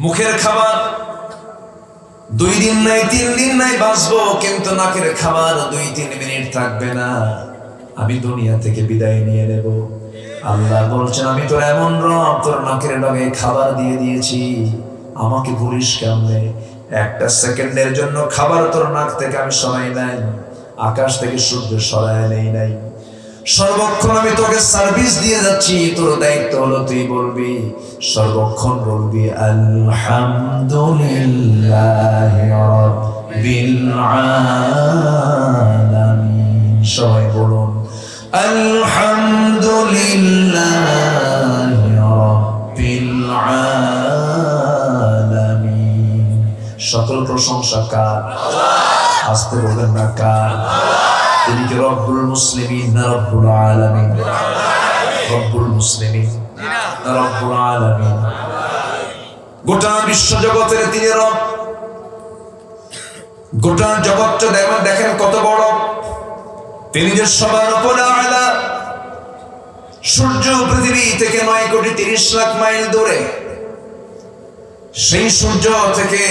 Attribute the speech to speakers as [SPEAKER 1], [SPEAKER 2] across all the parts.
[SPEAKER 1] মুখের খাবার 2 দিন নাই 3 দিন নাই বাঁচবো, কিন্তু নাকের খাবার 2-3 মিনিট থাকবে না, আমি দুনিয়া থেকে বিদায় নিয়ে নেব। আল্লাহ বলছেন, আমি তোর এমন রব, তোর নাকের ডগে খাবার দিয়ে দিয়েছি, আমাকে ভুলিস কেমনে? 1 সেকেন্ডের জন্য খাবার তোর নাক থেকে আমি সরাই নাই, আকাশ থেকে সূর্য সরায় নেই নাই। সর্বক্ষণ আমি তোকে সার্ভিস দিয়ে যাচ্ছি, তোর দায়িত্ব হলো তুই বলবি, সর্বক্ষণ বলবি আলহামদুলিল্লাহি রাব্বিল আলামিন। সবাই বলুন আলহামদুলিল্লাহি রাব্বিল আলামিন। সকল প্রশংসা কার? আস্তে বলেন না কার? তিনি কি রব্বুল মুসলিমিন না রব্বুল আলামিন? রব্বুল মুসলিমিন না রব্বুল আলামিন? গোটা বিশ্ব জগতের তিনি রব। গোটা জগৎটা দেখেন কত বড়, তিনি যে সবার উপরে আলা। সূর্য পৃথিবী থেকে 9,30,00,000 মাইল দূরে, সেই সূর্য থেকে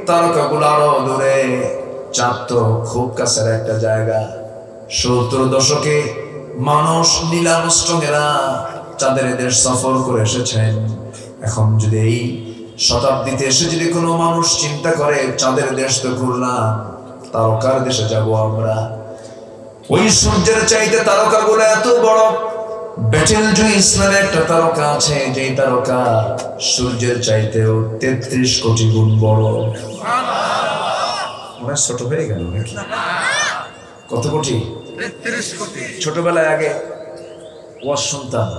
[SPEAKER 1] তারকাগুলো আরো দূরে। চাঁদ তো খুব কাছের একটা জায়গা। 70 দশকে মানুষ নীল আর্মস্ট্রংয়েরা চাঁদের দেশ সফর করে এসেছেন। এখন যদি এই শতাব্দীতে এসে যদি কোনো মানুষ চিন্তা করে চাঁদের দেশ তো ঘুরলাম, তারকার দেশে যাব আমরা, ওই সূর্যের চাইতে তারকাগুলো এত বড়। বেটেলজুইস নামে একটা তারকা আছে, যেই তারকা সূর্যের চাইতেও 33 কোটি গুণ বড়। ছোট হয়ে গেল নাকি? কত কোটি? 33 কোটি। ছোটবেলায় আগে ওয়াজ শুনতাম,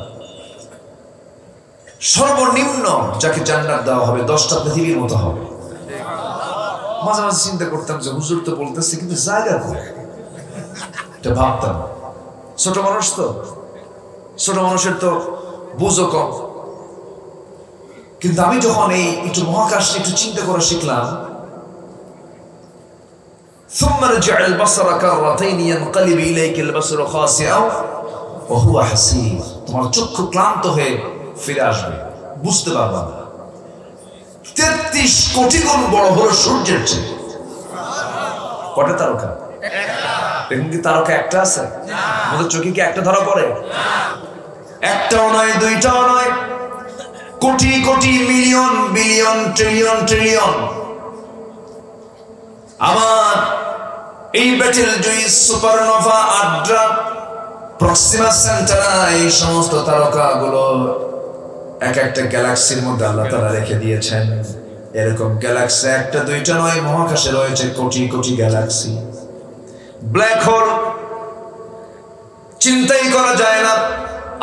[SPEAKER 1] সর্বনিম্ন যাকে জান্নাত দেওয়া হবে 10টা পৃথিবীর মতো হবে। মাঝে মাঝে চিন্তা করতাম যে হুজুর তো বলতেছে, কিন্তু জায়গা কোথায়? এটা ভাবতাম। ছোট মানুষ তো, ছোট মানুষের তো বুঝও কম। কিন্তু আমি যখন এই একটু মহাকাশ একটু চিন্তা করা শিখলাম, ثم ارجع البصر كرتين ينقلب اليك البصر خاسئا وهو حسير। তোমার চক্ষু ক্লান্ত হয়ে ফিরে আসবে, বুঝতে পারবা না। 33 কোটি গুণ বড় হলো সূর্যের চেয়ে। কটা তারকা? দেখুন কি তারকা একটা আছে? আমাদের চোখে কি একটা ধরা পড়ে? একটাও নয়, দুইটাও নয়, crore crore, million, billion, trillion, trillion. আমার এই বেটেলজুইস, সুপারনোভা, আড্রা, প্রক্সিমা সেন্টারা, এই সমস্ত তারকাগুলো এক একটা গ্যালাক্সির মধ্যে আল্লাহ তাআলা রেখে দিয়েছেন। এরকম গ্যালাক্সি একটা দুইটা নয়, মহাকাশে রয়েছে crore crore Galaxy. Black hole চিন্তাই করা যায় না।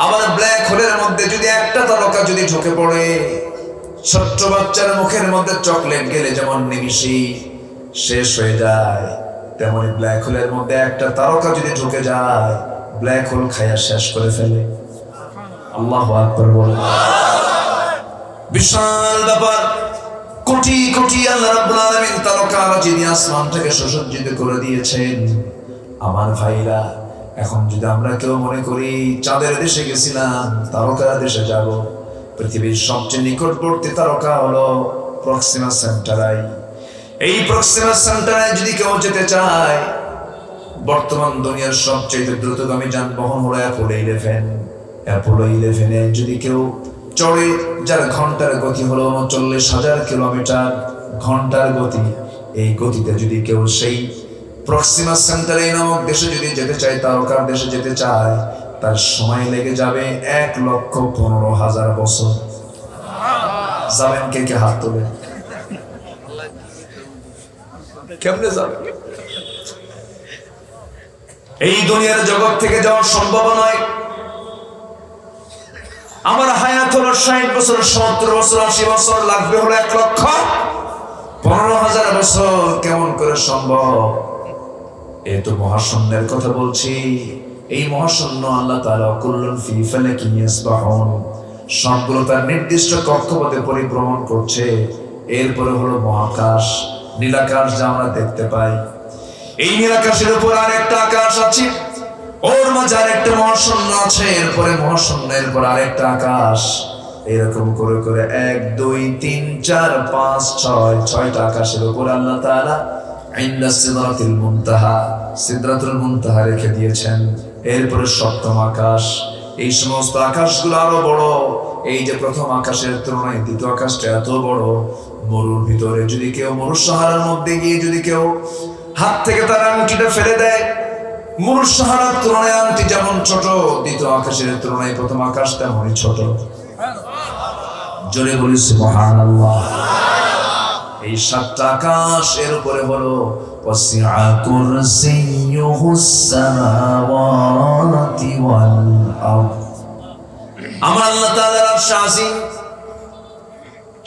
[SPEAKER 1] আবার ব্ল্যাক হোলের মধ্যে যদি একটা তারকা যদি ঢুকে পড়ে, ছোট্ট বাচ্চার মুখের মধ্যে চকলেট গেলে যেমন নিমিষেই শেষ হয়ে যায়, তেমনি ব্ল্যাক হোলের মধ্যে একটা তারকা যদি ঢুকে যায়, ব্ল্যাক হোল খায়া শেষ করে ফেলে। আল্লাহু আকবার বলেন। বিশাল ব্যাপার। কোটি কোটি আল্লাহ রাব্বুল আলামিন তারকা যিনি আসমানটাকে সুসজ্জিত করে দিয়েছেন। আমার ভাইরা, এখন যদি আমরা কেউ মনে করি চাঁদের দেশে গেছিলাম, তারকার দেশে যাব, পৃথিবীর সবচেয়ে নিকটবর্তী তারকা হলো প্রক্সিমা সেন্টারাই। এই প্রক্সিমা সেন্টারে যদি কেউ যেতে চায়, বর্তমান দুনিয়ার সবচেয়ে দ্রুতগামী যানবাহন হলো অ্যাপোলো 11। অ্যাপোলো 11-এ যদি কেউ চড়ে, যার ঘন্টার গতি হলো 39,000 কিলোমিটার ঘন্টার গতি, এই গতিতে যদি কেউ সেই প্রক্সিমা সেন্টারে নামক দেশে যদি যেতে চায়, তারকার দেশে যেতে চায়, তার সময় লেগে যাবে 1,15,000 বছর। যাবেন কে কে? হাত তোলে। কেমনে যাবে? এই দুনিয়ার জগৎ থেকে যাওয়া সম্ভব নয়। আমার হায়াত হলো 60 বছর, 70 বছর, 80 বছর, লাগবে হলো 1,15,000 বছর। কেমন করে সম্ভব? এই তো মহাশূন্যের কথা বলছি। এই মহাশূন্য আল্লাহ তাআলা কুল্লুন ফি ফালাকিন ইয়াসবাহুন, সবগুলো তার নির্দিষ্ট কক্ষপথে পরিভ্রমণ করছে। এরপরে হলো মহাকাশ, নীলাকাশ, যা আমরা দেখতে পাই। এই নীলাকাশের উপর আরেকটা আকাশ আছে, ওর মাঝে আরেকটা মহাশূন্য আছে, এরপরে মহাশূন্য, এরপর আরেকটা আকাশ। এরকম করে করে 1 2 3 4 5 6 6টা আকাশের উপর আল্লাহ তাআলা ইনদা সিদরাতুল মুনতাহা, সিদরাতুল মুনতাহা রেখে দিয়েছেন। এরপরে সপ্তম আকাশ, এই সমস্ত আকাশগুলো আরো বড়। এই যে প্রথম আকাশের তুলনায় দ্বিতীয় আকাশটা এত বড়, মরুর ভিতরে যদি কেউ মরুর সাহারার মধ্যে গিয়ে যদি কেউ হাত থেকে তার আংটিটা ফেলে দেয়, মরুর সাহারার তুলনায় আংটি যেমন ছোট, দ্বিতীয় আকাশের তুলনায় প্রথম আকাশ তেমনই ছোট। জোরে বলি সুবহানাল্লাহ। এই 7টা আকাশ, এর উপরে হলো ওয়াসিআ কুরসিয়ুহুস সামাওয়াতি ওয়াল আরদ। আমার আল্লাহ তাআলার আরশ আজিম,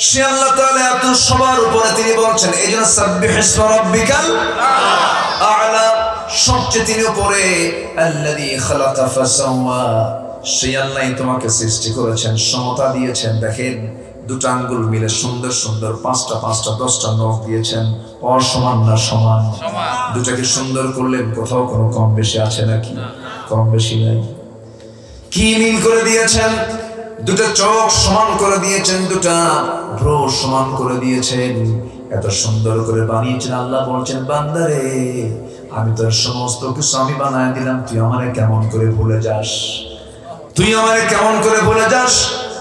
[SPEAKER 1] সে আল্লাহ তাআলা এত সবার উপরে তিনি বলছেন, এইজন্য সাব্বিহিসমা রাব্বিকাল আ'লা, সবচেয়ে তিনি উপরে। আল্লাযী খালাকা ফাসাওয়া, সেই আল্লাহই তোমাকে সৃষ্টি করেছেন, সমতা দিয়েছেন। দেখেন, দুটো আঙ্গুল মিলে সুন্দর সুন্দর 5টা 5টা 10টা নখ দিয়েছেন। অসমান না সমান? দুটাকে সুন্দর করলেন, কোথাও কোনো কম বেশি আছে নাকি? কম বেশি নাই। কি মিল করে দিয়েছেন? দুটো চোখ সমান করে দিয়েছেন, দুটা ভ্রু সমান করে দিয়েছেন। এত সুন্দর করে বানিয়েছেন। আল্লাহ বলছেন, বান্দারে আমি তোর সমস্ত কিছু আমি বানায় দিলাম, তুই আমারে কেমন করে ভুলে যাস? তুই আমারে কেমন করে ভুলে যাস?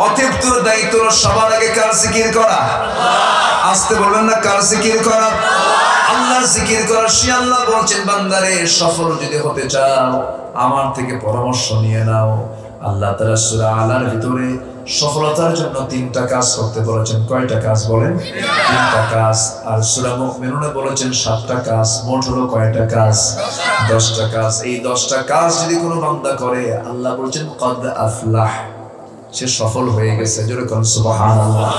[SPEAKER 1] অতএব তোর দায়িত্ব হলো সবার আগে কার জিকির করা। আসতে বলবেন না, কার জিকির করা? আল্লাহর জিকির করা। সে আল্লাহ বলছেন, বান্দারে সফল যদি হতে চাও আমার থেকে পরামর্শ নিয়ে নাও। আল্লাহ তাআলা সূরা আলার ভিতরে সফলতার জন্য 3টা কাজ করতে বলেছেন। কয়টা কাজ বলেন? 3টা কাজ। আর সূরা মুমিনুনে বলেছেন 7টা কাজ। মোট হলো কয়টা কাজ? 10টা কাজ। এই 10টা কাজ যদি কোনো বান্দা করে, আল্লাহ বলছেন কদ আফলাহ, সে সফল হয়ে গেছে। জোরে কোন সুবহানাল্লাহ।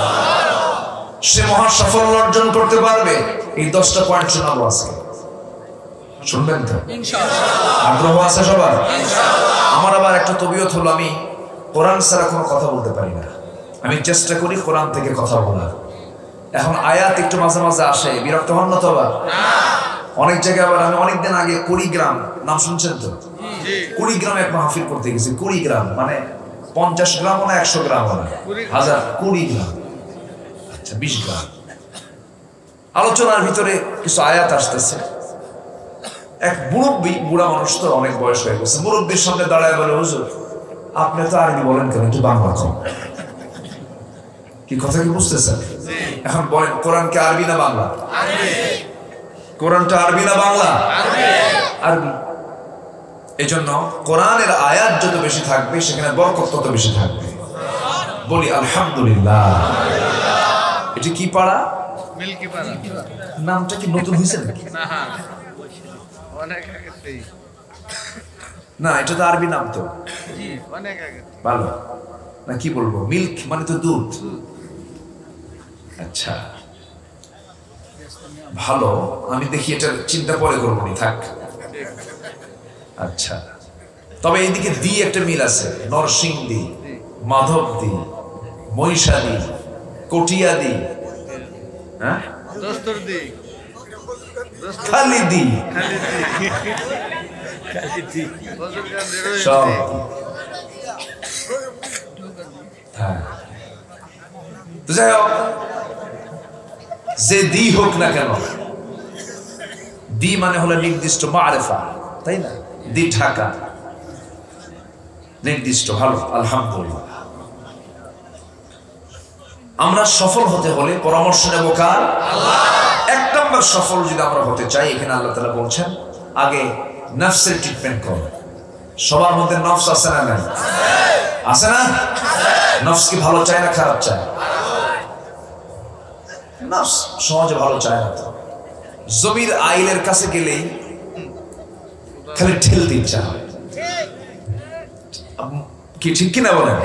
[SPEAKER 1] সে মহা সাফল্য অর্জন করতে পারবে। এই 10টা পয়েন্ট শোনাবো আজকে, শুনবেন তো ইনশাআল্লাহ? আগ্রহ আছে সবার? ইনশাআল্লাহ। আমার আবার একটা তবিয়ত হলো, আমি কোরআন ছাড়া কোনো কথা বলতে পারি না। আমি চেষ্টা করি কোরআন থেকে কথা বলার। এখন আয়াত একটু মাঝে মাঝে আসে, বিরক্ত হন না তো? আবার অনেক জায়গায় আবার, আমি অনেকদিন আগে কুড়িগ্রাম, নাম শুনছেন তো? কুড়িগ্রাম এক মাহফিল করতে গেছি। কুড়িগ্রাম মানে 50 গ্রাম না 100 গ্রাম না, 1000, 20 গ্রাম, আচ্ছা 20 গ্রাম। আলোচনার ভিতরে কিছু আয়াত আসতেছে। এক মুরব্বী, বুড়া মানুষ তো, অনেক বয়স হয়ে গেছে, মুরব্বীর সামনে দাঁড়ায় বলে, হুজুর আপনি তো আরবি বলেন কেন, একটু বাংলা কম। কি কথা কি বুঝতেছেন? এখন বলেন, কোরআনকে আরবি না বাংলা? কোরআনটা আরবি না বাংলা? আরবি। এই জন্য কোরআনের আয়াত যত বেশি থাকবে সেখানে বরকত তত বেশি থাকবে। বলি আলহামদুলিল্লাহ। এটা কি পাড়া? নামটা কি নতুন হয়েছে নাকি? না, এটা তো আরবি নাম তো। ভালো না, কি বলবো, মিল্ক মানে তো দুধ। আচ্ছা ভালো, আমি দেখি এটা চিন্তা পরে করবো নি, থাক। আচ্ছা, তবে এইদিকে দি একটা মিল আছে, নরসিংদী, মাধবদী, মহিষাদী, কটিয়াদি, হ্যাঁ খালিদি, সব। হ্যাঁ, তো যাই হোক, যে দি হোক না কেন, দি মানে হলো নির্দিষ্ট মারেফা, তাই না? দি ঢাকা নির্দিষ্ট। ভালো, আলহামদুলিল্লাহ। আমরা সফল হতে হলে পরামর্শ নেব কার? আল্লাহ। 1 নম্বর সফল যদি আমরা হতে চাই, এখানে আল্লাহ তাআলা বলছেন আগে নফসের ট্রিটমেন্ট করো। সবার মধ্যে নফস আছে না? নাই? আছে না? নফস কি ভালো চায় না খারাপ চায়? নফস সহজে ভালো চায় না। তো জমির আইলের কাছে গেলেই খালি ঠেলতে ইচ্ছা হয়, কি ঠিক কিনা বলেন?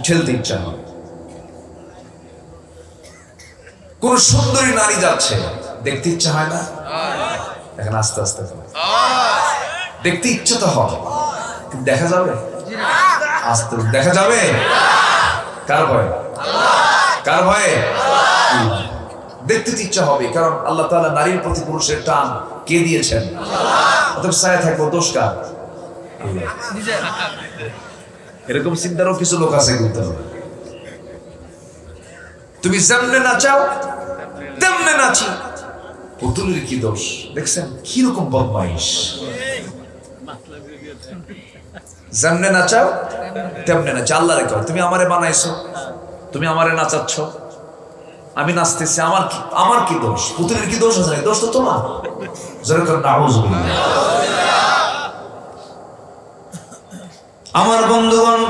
[SPEAKER 1] ঠেলতে ইচ্ছা হয়। কোন সুন্দরী নারী যাচ্ছে, দেখতে ইচ্ছা হয় না? এখন আস্তে আস্তে দেখতে ইচ্ছা তো হয়, দেখা যাবে? আস্তে দেখা যাবে। কার ভয়ে? কার ভয়ে? দেখতে ইচ্ছা হবে, কারণ আল্লাহ তাআলা নারীর প্রতি পুরুষের টান কে দিয়েছেন? অতএব ছায়া থাকবো, দোষ কার? এরকম চিন্তারও কিছু লোক আছে কিন্তু। তুমি যেমনে নাচাও তেমনে নাচি। পুতুলের কি দোষ? দেখছেন কিরকম বদমাইশ। যেমনে নাচাও তেমনে নাচি। আল্লাহ রে কর তুমি আমারে বানাইছো, তুমি আমারে নাচাচ্ছ, আমি নাচতেছি, আমার কি দোষ? পুতুলের কি দোষ আছে? দোষ তো তোমার। যেরকম নাউজুবিল্লাহ। আমার বন্ধুগণ,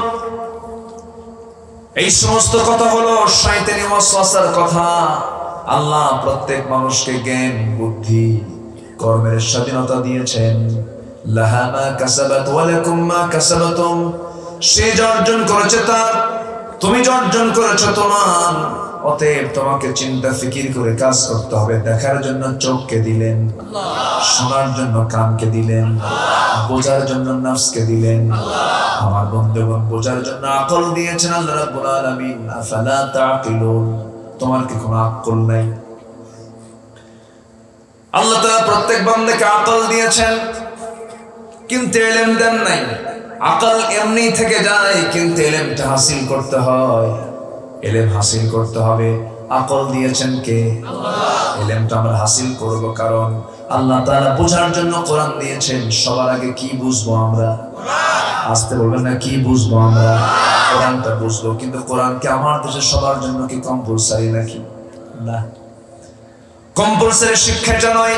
[SPEAKER 1] এই সমস্ত কথা হলো শয়তানি ওয়াসওয়াসার কথা। আল্লাহ প্রত্যেক মানুষকে জ্ঞান, বুদ্ধি, কর্মের স্বাধীনতা দিয়েছেন। লাহা মা কাসাবাত ওয়া লাকুম মা কাসাবাতুম। সে অর্জন করেছে তার, তুমি অর্জন করেছো তোমার। অতএব তোমাকে চিন্তা ফিকির করে কাজ করতে হবে। দেখার জন্য চোখকে দিলেন, শোনার জন্য কানকে দিলেন, বোঝার জন্য নাফসকে দিলেন। আমার বন্ধুগণ, বোঝার জন্য আকল দিয়েছেন আল্লাহ রাব্বুল আলামিন। আফালা তাকিলুন, তোমার কি কোনো আকল নাই? আল্লাহ তাআলা প্রত্যেক বান্দাকে আকল দিয়েছেন, কিন্তু ইলম দেন নাই। আকল এমনি থেকে যায়, কিন্তু ইলমটা হাসিল করতে হয়। ইলম হাসিল করতে হবে। আকল দিয়েছেন কে? আল্লাহ। ইলমটা আমরা হাসিল করব কারণ আল্লাহ তাআলা বোঝার জন্য কোরআন দিয়েছেন। সবার আগে কি বুঝবো আমরা? কোরআন। আসতে বলবেন না, কি বুঝবো আমরা? কোরআনটা বুঝবো। কিন্তু কোরআন কি আমার দেশে সবার জন্য কি কম্পালসারি নাকি? না, কম্পালসারি শিক্ষাটা নয়।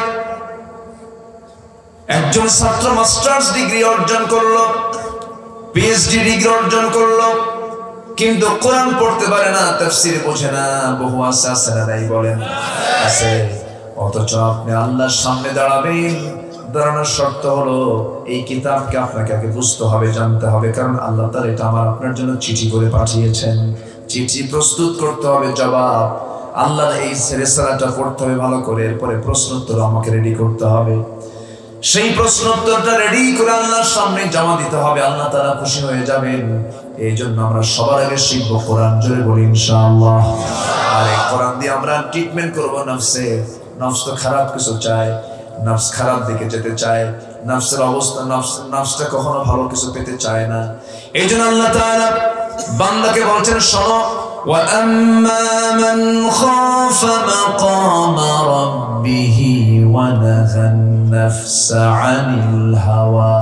[SPEAKER 1] একজন ছাত্র মাস্টার্স ডিগ্রি অর্জন করলো, পিএইচডি ডিগ্রি অর্জন করলো, কিন্তু কোরআন পড়তে পারে না, তাফসীর বোঝে না। বহু আছে না নাই বলেন? আছে। অথচ আপনি আল্লাহর সামনে দাঁড়াবেন, দাঁড়ানোর শর্ত হলো এই কিতাবকে আপনাকে আগে বুঝতে হবে, জানতে হবে। কারণ আল্লাহ তাআলা এটা আমার আপনার জন্য চিঠি করে পাঠিয়েছেন। চিঠি প্রস্তুত করতে হবে, জবাব আল্লাহর এই রিসালাটা পড়তে হবে ভালো করে। এরপরে প্রশ্নোত্তর আমাকে রেডি করতে হবে। সেই প্রশ্নোত্তরটা রেডি করে আল্লাহর সামনে জমা দিতে হবে। আল্লাহ তাআলা খুশি হয়ে যাবেন। এই জন্য আমরা সবার আগে শিখবো কোরআন। জোরে বলি ইনশাআল্লাহ। আর এই কোরআন দিয়ে আমরা ট্রিটমেন্ট করবো নফসে। নফস তো খারাপ কিছু চায়, নফস খারাপ দিকে যেতে চায়, নফসের অবস্থা, নফসটা কখনো ভালো কিছু পেতে চায় না। এই জন্য আল্লাহ তাআলা বান্দাকে বলছেন, শোনো, ওয়া আম্মা মান খাফা মাকামা রাব্বিহি ওয়া নাহান নাফসা আনিল হাওয়া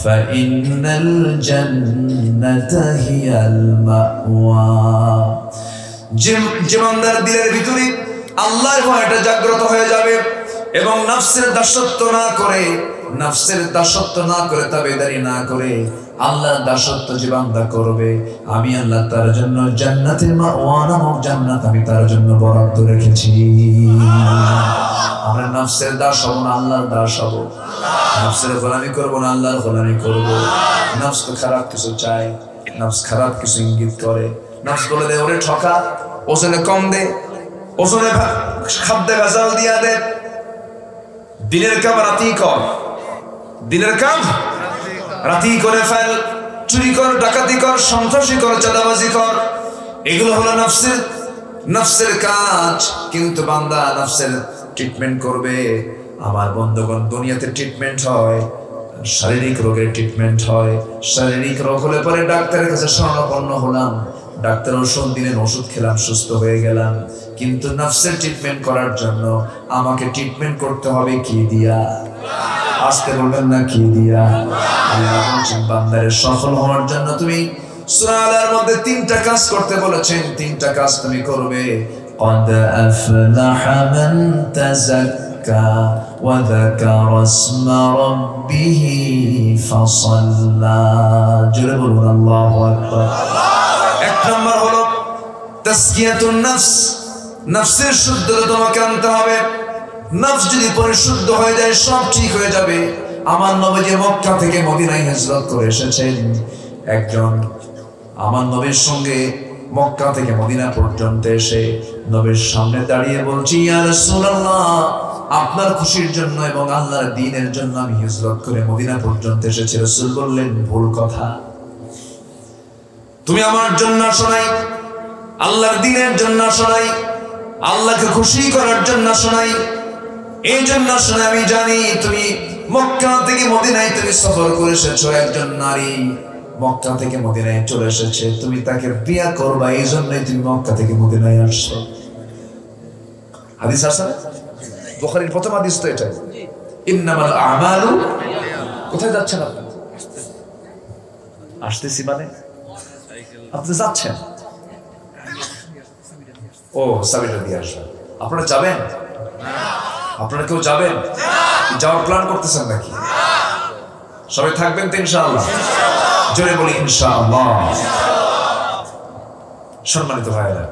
[SPEAKER 1] ফাইন্নাল জান্নাতা হিয়াল মাওয়া। যে বান্দার দিলের ভিতরে আল্লাহর ভয়টা জাগ্রত হয়ে যাবে এবং নফসের দাসত্ব না করে তাবেদারি না করে আল্লাহর দাসত্ব যে বান্দা করবে, আমি আল্লাহ তার জন্য জান্নাতুল মাওয়া নামক জান্নাত আমি তার জন্য বরাদ্দ রেখেছি। আমরা নফসের দাস হব না, আল্লাহর দাস হব। নফসের গোলামি করব না, আল্লাহর গোলামি করব। নফস তো খারাপ কিছু চায়, নফস খারাপ কিছু ইঙ্গিত করে। নফস বলে দেয়, ওরে ঠকা, ওজনে কম দে, ওজনে খাদ্যে ভেজাল দিয়া দে। দিনের কাম রাতি কর, দিনের কাম রাতি করে ফেল। চুরি কর, ডাকাতি কর, সন্ত্রাসী কর, চাঁদাবাজি কর। এগুলো হলো নফসের কাজ। কিন্তু বান্দা নফসের ট্রিটমেন্ট করবে। আমার বন্ধুগণ, দুনিয়াতে ট্রিটমেন্ট হয়, শারীরিক রোগের ট্রিটমেন্ট হয়। শারীরিক রোগ হলে পরে ডাক্তারের কাছে শরণাপন্ন হলাম, ডাক্তার ওষুধ দিলেন, ওষুধ খেলাম, সুস্থ হয়ে গেলাম। কিন্তু নফসের ট্রিটমেন্ট করার জন্য আমাকে ট্রিটমেন্ট করতে হবে কি দিয়া? আসতে বলবেন না, কি দিয়া? আল্লাহ বলছেন, বান্দারে সফল হওয়ার জন্য তুমি সূরা আলার মধ্যে 3টা কাজ করতে বলেছেন। 3টা কাজ তুমি করবে। قد أفلح من تزكى وذكر اسم ربه فصلى। জোরে বলুন আল্লাহু আকবার। এক নম্বর হলো তাসকিয়াতুন নফস। নফসের শুদ্ধতা তোমাকে আনতে হবে। নফস যদি পরিশুদ্ধ হয়ে যায়, সব ঠিক হয়ে যাবে। আমার নবী মক্কা থেকে মদিনায় হিজরত করে এসেছেন। একজন আমার নবীর সঙ্গে মক্কা থেকে মদিনা পর্যন্ত এসে নবীর সামনে দাঁড়িয়ে বলছি, ইয়া রাসূলুল্লাহ, আপনার খুশির জন্য এবং আল্লাহর দ্বীনের জন্য আমি হিজরত করে মদিনা পর্যন্ত এসেছি। রাসূল বললেন, ভুল কথা। তুমি আমার জন্য আসো নাই, আল্লাহর দ্বীনের জন্য আসো নাই, আল্লাহকে খুশি করার জন্য আসো নাই। এই জন্য আসো নাই, আমি জানি তুমি মক্কা থেকে মদিনায় তুমি সফর করে এসেছো একজন নারী মক্কা থেকে মদিনায় চলে এসেছে, তুমি তাকে বিয়ে করবা, এই জন্যই তুমি মক্কা থেকে মদিনায় আসছো। হাদিস আছে, বুখারীর প্রথম হাদিস তো এটাই, ইন্নামাল আমালু। কোথায় যাচ্ছেন আপনি? আসতেছি মানে আপনি যাচ্ছেন? ও সাবিটা দিয়ে আসবেন। আপনারা যাবেন? আপনারা কেউ যাবেন? যাওয়ার প্ল্যান করতেছেন নাকি? সবাই থাকবেন তো ইনশাআল্লাহ? জোরে বলি ইনশাআল্লাহ। সম্মানিত ভাইরা,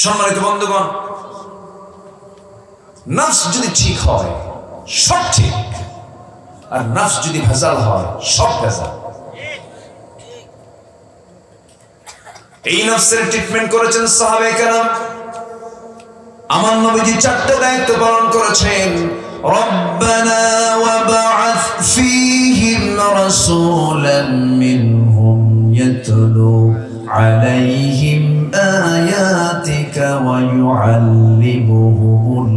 [SPEAKER 1] সম্মানিত বন্ধুগণ, নফস যদি ঠিক হয় সব ঠিক, আর নফস যদি ভেজাল হয় সব ভেজাল। এই নফসের ট্রিটমেন্ট করেছেন সাহাবায়ে কেরাম। আমার নবীজি 4টা দায়িত্ব পালন করেছেন। রব্বানা ওয়াবআথ ফীহিম রাসূলান মিনহুম ইয়াতলু আলাইহিম আয়াতিকা ওয়া ইউআল্লিমুহুমুল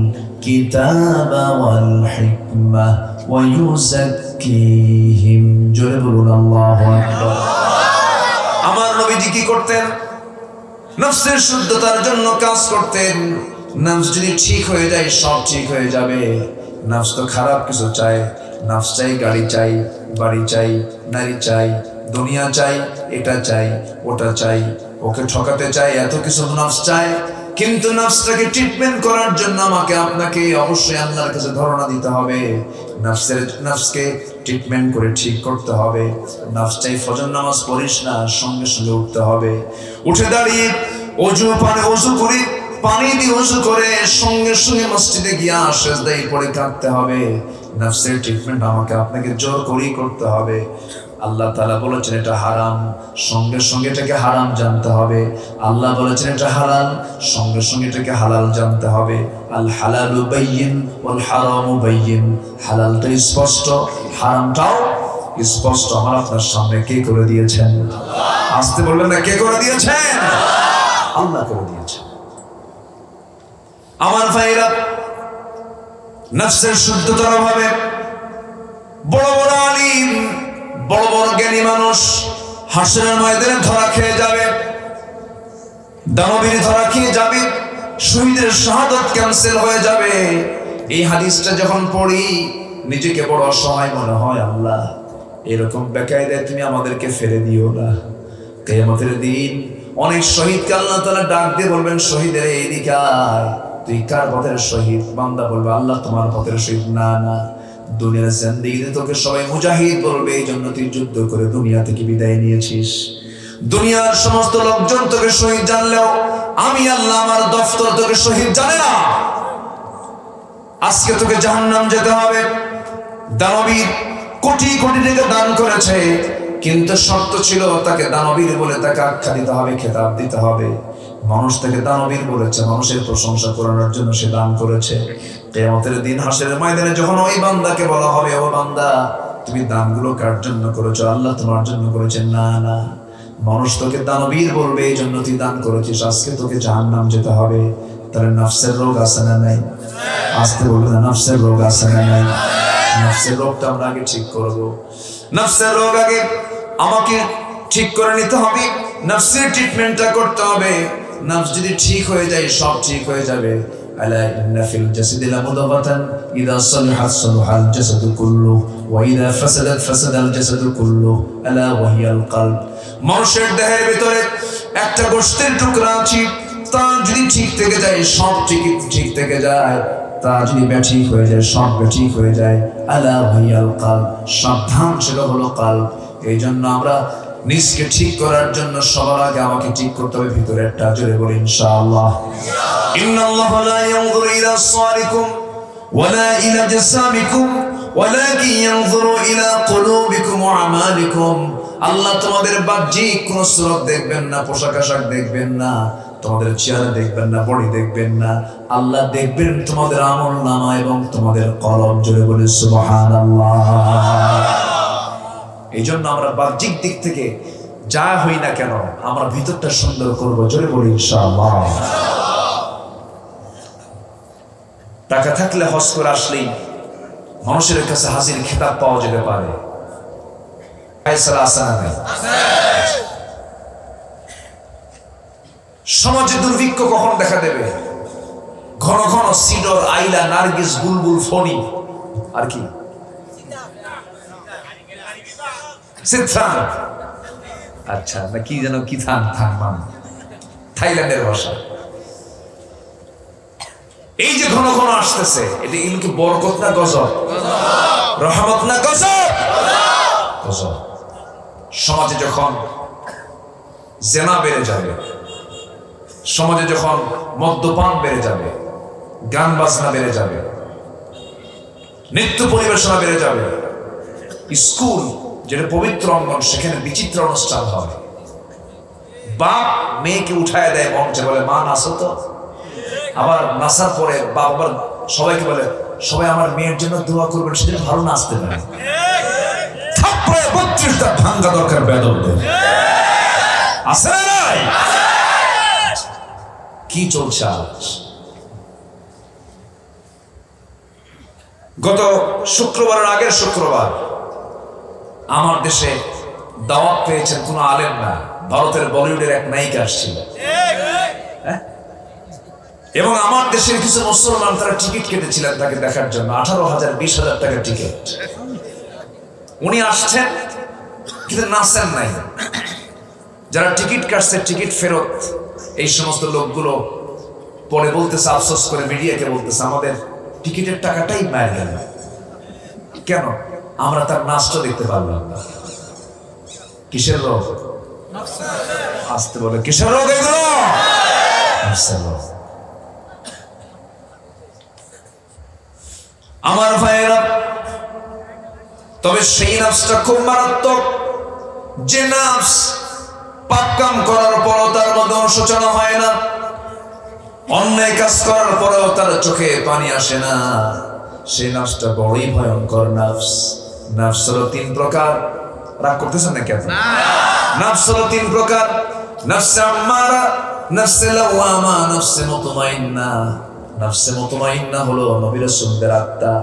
[SPEAKER 1] কিতাবা ওয়াল হিকমাহ ওয়া ইউযাক্কিহিম। জোরে বলুন আল্লাহু আকবার। আমার নবীজি কি করতেন? নফসের শুদ্ধতার জন্য কাজ করতেন। নফস যদি ঠিক হয়ে যায় সব ঠিক হয়ে যাবে। নফস তো খারাপ কিছু চায়, নফস চাই গাড়ি চাই, বাড়ি চাই, নারী চাই, দুনিয়া চাই, এটা চাই, ওটা চাই, ওকে ঠকাতে চাই, এত কিছু নফস চায়। কিন্তু নফসটাকে ট্রিটমেন্ট করার জন্য আমাকে আপনাকে অবশ্যই আল্লাহর কাছে ধারণা দিতে হবে। নফসকে ট্রিটমেন্ট করে ঠিক করতে হবে। নফস চাই ফজর নামাজ পড়িস না, সঙ্গে সঙ্গে উঠতে হবে। উঠে দাঁড়িয়ে অজু করে পানি দিয়ে ওযু করে সঙ্গে সঙ্গে মসজিদে গিয়ে সিজদায় পড়ে কাঁদতে হবে। নফসের ট্রিটমেন্ট আমাকে আপনাকে জোর করেই করতে হবে। আল্লাহ তাআলা বলেছেন এটা হারাম, সঙ্গে সঙ্গে এটাকে হারাম জানতে হবে। আল্লাহ বলেছেন এটা হালাল, সঙ্গে সঙ্গে এটাকে হালাল জানতে হবে। আল হালালু বাইয়িন ওয়াল হারামু বাইয়িন। হালালটা স্পষ্ট, হারামটাও স্পষ্ট। আমার আপনার সামনে কে করে দিয়েছেন? আসতে বলবেন না, কে করে দিয়েছেন? আল্লাহ করে দিয়েছেন। আমার ভাইরা, নফসের শুদ্ধতার অভাবে বড় বড় আলিম, বড় বড় জ্ঞানী মানুষ হাসরের ময়দানে ধরা খেয়ে যাবে, দানবীর ধরা খেয়ে যাবে, শহীদের শাহাদাত ক্যান্সেল হয়ে যাবে। এই হাদিসটা যখন পড়ি নিজেকে বড় অসহায় মনে হয়। আল্লাহ, এরকম বেকায়দায় তুমি আমাদেরকে ফেলে দিও না। কিয়ামতের দিন অনেক শহীদকে আল্লাহ তাআলা ডাক দিয়ে বলবেন, শহীদের এইদিকে আয়, তুই কার পথের শহীদ? বান্দা বলবে, আল্লাহ তোমার পথের শহীদ। না না, দুনিয়ার জিন্দেগিতে তোকে সবাই মুজাহিদ বলবে, এই জন্য তুই যুদ্ধ করে দুনিয়া থেকে বিদায় নিয়েছিস। দুনিয়ার সমস্ত লোকজন তোকে শহীদ জানলেও আমি আল্লাহ আমার দফতর তোকে শহীদ জানে না। আজকে তোকে জাহান্নাম যেতে হবে। দানবীর কোটি কোটি টাকা দান করেছে, কিন্তু শর্ত ছিল তাকে দানবীর বলে তাকে আখ্যা দিতে হবে, খেতাব দিতে হবে। মানুষ তাকে দানবীর বলেছে, মানুষের প্রশংসা করানোর জন্য সে দান করেছে। কিয়ামতের দিন হাসরের ময়দানে যখন ওই বান্দাকে বলা হবে, ও বান্দা তুমি দানগুলো কার জন্য করেছো? আল্লাহ তোমার জন্য করেছেন। না না, মানুষ তোকে দানবীর বলবে, এই জন্য তুই দান করেছিস। আজকে তোকে জাহান্নাম যেতে হবে। তাহলে নফসের রোগ আছে না নাই? আসতে বলবে না, নফসের রোগ আছে না নাই? নফসের রোগটা আমরা আগে ঠিক করব। নফসের রোগ আগে আমাকে ঠিক করে নিতে হবে। নফসের ট্রিটমেন্টটা করতে হবে। নফস যদি ঠিক হয়ে যায় সব ঠিক হয়ে যাবে। আলা ইন্না ফিল জাসাদি লামুদাগাতান ইযা সালাহাত সালাহাল জাসাদু কুল্লুহু ওয়া ইযা ফাসাদাত ফাসাদাল জাসাদু কুল্লুহু আলা ওয়া হিয়াল কলব। মানুষের দেহের ভিতরে একটা গোশতের টুকরা আছে, তা যদি ঠিক থেকে যায় সব ঠিক থেকে যায়। তা যদি ব্যাঠিক হয়ে যায় সব ব্যাঠিক হয়ে যায়। আলা ওয়া হিয়াল কলব, সাবধান, সেটা হলো কলব। এই জন্য আমরা নিজকে ঠিক করার জন্য সবার আগে আমাকে ঠিক করতে হবে ভিতরেরটা। জোরে বলি ইনশাআল্লাহ। ইন্নাল্লাহা লা ইয়ানজুরু ইলা সাওয়ারিকুম ওয়ালা ইলা জাসামিকুম ওয়ালাকিন ইয়ানজুরু ইলা কুলুবিকুম ওয়া আমালিকুম। আল্লাহ তোমাদের বাহ্যিক কোন সুরত দেখবেন না, পোশাক আশাক দেখবেন না, তোমাদের চেহারা দেখবেন না, বডি দেখবেন না। আল্লাহ দেখবেন তোমাদের আমলনামা এবং তোমাদের কলব। জোরে বলি সুবহানাল্লাহ। এই জন্য আমরা বাহ্যিক দিক থেকে যা হই না কেন আমরা ভিতরটা সুন্দর করবো। জোরে বলি ইনশাআল্লাহ। টাকা থাকলে হজ করে আসলেই মানুষের কাছে হাজির খেতাব পাওয়া যেতে পারে। সমাজে দুর্ভিক্ষ কখন দেখা দেবে? ঘন ঘন সিডর, আইলা, নার্গিস, বুলবুল, ফণি, আর কি সিদ্ধান, আচ্ছা না কি যেন কি থান থান থাইল্যান্ডের ভাষা। এই যে ঘন ঘন আসতেছে, এটা কি বরকত না গজব? রহমত না গজব? গজব। সমাজে যখন জেনা বেড়ে যাবে, সমাজে যখন মদ্যপান বেড়ে যাবে, গান বাজনা বেড়ে যাবে, নৃত্য পরিবেশনা বেড়ে যাবে, স্কুল যেটা পবিত্র অঙ্গন সেখানে বিচিত্র অনুষ্ঠান হয়, বাপ মেয়েকে উঠায় দেয় মঞ্চে, বলে মা নাচো তো, আবার নাচার পরে বাপ আবার সবাইকে বলে সবাই আমার মেয়ের জন্য দোয়া করবেন, সেদিন ভালো নাচতে পারে। 32টা ভাঙ্গা দরকার বেদবদের, আছে না নাই? কি চলছে আজ? গত শুক্রবারের আগের শুক্রবার আমার দেশে দাওয়াত পেয়েছেন কোন আলেম না, ভারতের বলিউডের এক নায়িকা আসছিল, এবং আমার দেশের কিছু মুসলমান তারা টিকিট কেটেছিলেন তাকে দেখার জন্য, 18,000 20,000 টাকা টিকিট। উনি আসছেন কিন্তু নাচেন নাই। যারা টিকিট কাটছে টিকিট ফেরত, এই সমস্ত লোকগুলো পরে বলতেছে, আফসোস করে মিডিয়াকে বলতেছে, আমাদের টিকিটের টাকাটাই মায়ের গেল, কেন আমরা তার নাচটা দেখতে পারলাম না। কিসের রোগ? আসতে বলে কিসের রোগ এগুলো? আমার ভাইয়েরা, তবে সেই নাফসটা খুব মারাত্মক, যে নাফস পাপ কাম করার পরও তার মধ্যে অনুশোচনা হয় না, অন্যায় কাজ করার পরেও তার চোখে পানি আসে না, সেই নাফসটা বড়ই ভয়ঙ্কর নাফস। নাফস হলো 3 প্রকার। রাগ করতেছেন নাকি আপনি? নাফস হলো 3 প্রকার, নাফসে আম্মারা, নাফসে লাওয়ামা, নাফসে মুতমাইন্না। নাফসে মুতমাইন্না হলো নবী রাসূলদের আত্মা,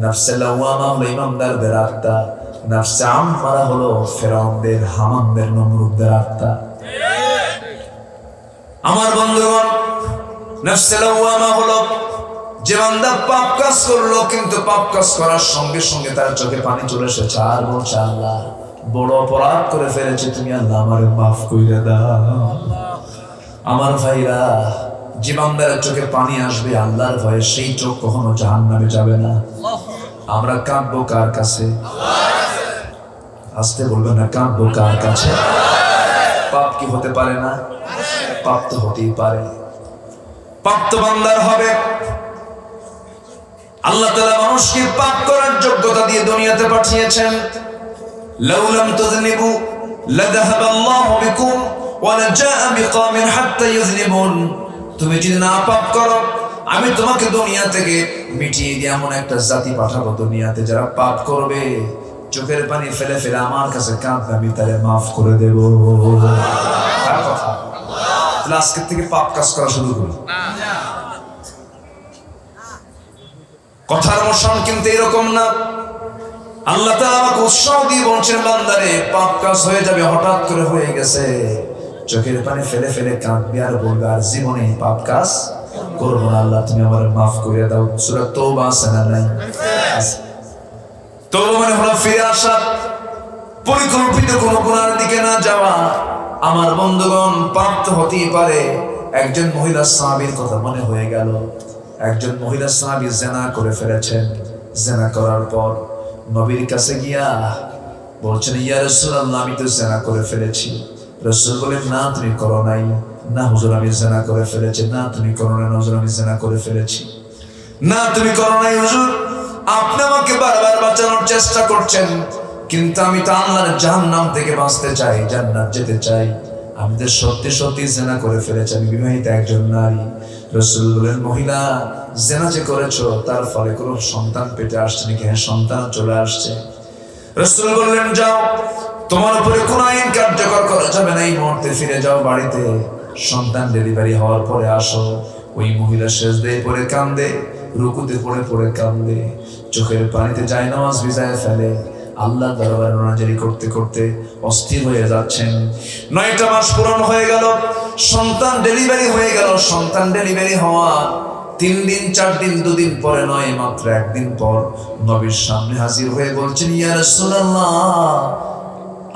[SPEAKER 1] নাফসে লাওয়ামা হলো ইমামদারদের আত্মা, নাফসে আম্মারা হলো ফেরাউনদের, হামানদের, নমরুদদের আত্মা। আমার বন্ধুগণ, নাফসে লাওয়ামা হলো যে বান্দা পাপ কাজ করলো, কিন্তু পাপ কাজ করার সঙ্গে সঙ্গে তার চোখে পানি চলে এসেছে, আর বলছে আল্লাহ বড় অপরাধ করে ফেলেছে, তুমি আল্লাহ আমারে মাফ করে দাও। আমার ভাইরা, যে বান্দার চোখে পানি আসবে আল্লাহর ভয়ে, সেই চোখ কখনো জাহান্নামে যাবে না। আমরা কাঁদবো কার কাছে? আসতে বলবেন না, কাঁদবো কার কাছে? পাপ কি হতে পারে না? পাপ তো হতেই পারে। পাপ তো বান্দার হবে। আল্লাহ তাআলা মানুষকে পাপ করার যোগ্যতা দিয়ে দুনিয়াতে পাঠিয়েছেন। লাউ লাম তুযনিবু লাযাহাবাল্লাহু বিকুম ওয়া লাজাআ বিকওমিন হাত্তা ইউযনিবুন। তুমি যদি না পাপ করো, আমি তোমাকে দুনিয়া থেকে মিটিয়ে দিয়ে এমন একটা জাতি পাঠাবো দুনিয়াতে, যারা পাপ করবে চোখের পানি ফেলে ফেলে আমার কাছে কাঁদবে, আমি তারে মাফ করে দেব। কার কথা? তাহলে আজকের থেকে পাপ কাজ করা শুরু করি। কথার মোশন কিন্তু এরকম না। আল্লাহ তাআলা আমাকে উৎসাহ দিয়ে বলছেন, বান্দারে পাপ কাজ হয়ে যাবে, হঠাৎ করে হয়ে গেছে, চোখের পানি ফেলে ফেলে কাঁদবে আর বলবে আর জীবনে পাপ কাজ করবো না, আল্লাহ তুমি আমার মাফ করে দাও। সূরা তওবা আছে না নাই? তওবা মানে হলো ফিরে আসা, পরিকল্পিত কোনো গুনার দিকে না যাওয়া। আমার বন্ধুগণ, পাপ তো হতেই পারে। একজন মহিলা সাহাবীর কথা মনে হয়ে গেল। একজন মহিলা সাহাবী জিনা করে ফেলেছেন। জিনা করার পর নবীর কাছে গিয়া বলছেন, ইয়া রাসূলুল্লাহ, আমি তো জিনা করে ফেলেছি। রাসূল বলেন, না তুমি করো নাই। না হুজুর, আমি জিনা করে ফেলেছি। না তুমি করো নাই। হুজুর, আমি জিনা করে ফেলেছি। না তুমি করো নাই হুজুর, আপনি আমাকে বারবার বাঁচানোর চেষ্টা করছেন, কিন্তু আমি তো আল্লাহর জাহান্নাম থেকে বাঁচতে চাই, জান্নাত যেতে চাই। আমি তো সত্যি সত্যি জিনা করে ফেলেছি, আমি বিবাহিত একজন নারী। রাসূল বলেন, মহিলা জিনা যে করেছো তার ফলে কোনো সন্তান পেটে আসছে নাকি? হ্যাঁ, সন্তান চলে আসছে। রাসূল বললেন, যাও, তোমার উপরে কোন আইন কার্যকর করা যাবে না, এই মুহূর্তে ফিরে যাও বাড়িতে, সন্তান ডেলিভারি হওয়ার পরে আসো। ওই মহিলা সেজদায় পড়ে কান্দে, রুকুতে পড়ে পড়ে কাঁদে, চোখের পানিতে জায়নামাজ ভিজায় ফেলে, আল্লাহ দরবারে নাজারি করতে করতে অস্থির হয়ে যাচ্ছেন। 9টা মাস পূরণ হয়ে গেল, সন্তান ডেলিভারি হয়ে গেল। সন্তান ডেলিভারি হওয়া 3 দিন 4 দিন 2 দিন পরে নয়, মাত্র 1 দিন পর নবীর সামনে হাজির হয়ে বলছেন, ইয়া রাসূলুল্লাহ,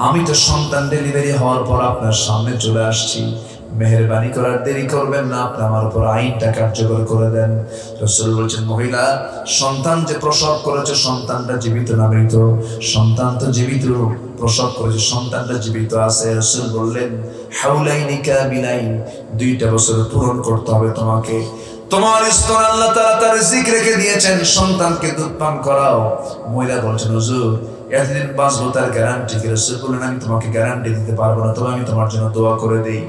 [SPEAKER 1] আমি তো সন্তান ডেলিভারি হওয়ার পর আপনার সামনে চলে আসছি, মেহেরবানি করার দেরি করবেন না, আপনি আমার উপর আইনটা কার্যকর করে দেন। রাসূল বলছেন, মহিলা, সন্তান যে প্রসব করেছে সন্তানটা জীবিত না মৃত? সন্তান তো জীবিত, প্রসব করেছে, সন্তানটা জীবিত আছে। রাসূল বললেন, হাউলাইনি কাবিলাইন, 2টা বছর পূরণ করতে হবে তোমাকে। তোমার স্তন আল্লাহ তাআলা তার রিজিক রেখে দিয়েছেন, সন্তানকে দুধ পান করাও। মহিলা বলছেন, হুজুর, এতদিন বাঁচবো তার গ্যারান্টি কি? রাসূল বললেন, আমি তোমাকে গ্যারান্টি দিতে পারবো না, তবে আমি তোমার জন্য দোয়া করে দেই।